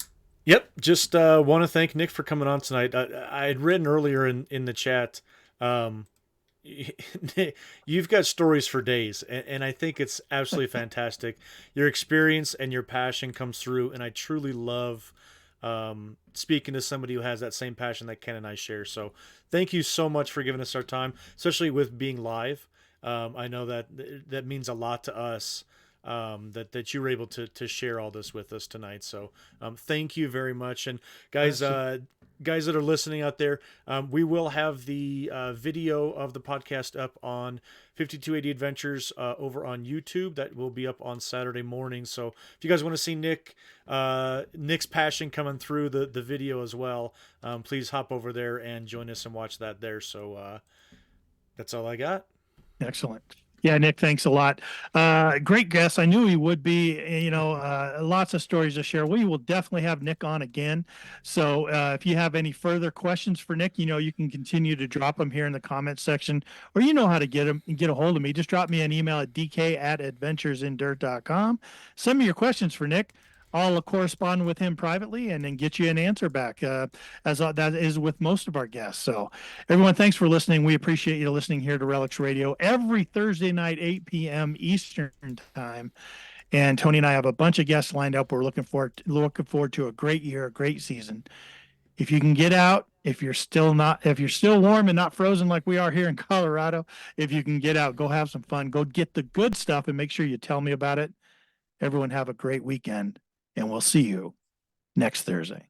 Yep. Just want to thank Nick for coming on tonight. I had written earlier in the chat, you've got stories for days, and I think it's absolutely fantastic. Your experience and your passion comes through, and I truly love speaking to somebody who has that same passion that Ken and I share. So thank you so much for giving us our time, especially with being live. I know that means a lot to us. That you were able to share all this with us tonight. So thank you very much. And guys that are listening out there, we will have the video of the podcast up on 5280 Adventures over on YouTube. That will be up on Saturday morning. So if you guys want to see Nick's passion coming through the video as well, please hop over there and join us and watch that there. So that's all I got. Excellent. Yeah, Nick, thanks a lot. Great guest. I knew he would be, lots of stories to share. We will definitely have Nick on again. So if you have any further questions for Nick, you can continue to drop them here in the comments section, or you know how to get a hold of me. Just drop me an email at dk@adventuresindirt.com. Send me your questions for Nick. I'll correspond with him privately and then get you an answer back, as that is with most of our guests. So everyone, thanks for listening. We appreciate you listening here to Relics Radio every Thursday night, 8 p.m. Eastern time. And Tony and I have a bunch of guests lined up. We're looking forward to a great year, a great season. If you can get out, if you're still warm and not frozen like we are here in Colorado, if you can get out, go have some fun, go get the good stuff, and make sure you tell me about it. Everyone have a great weekend. And we'll see you next Thursday.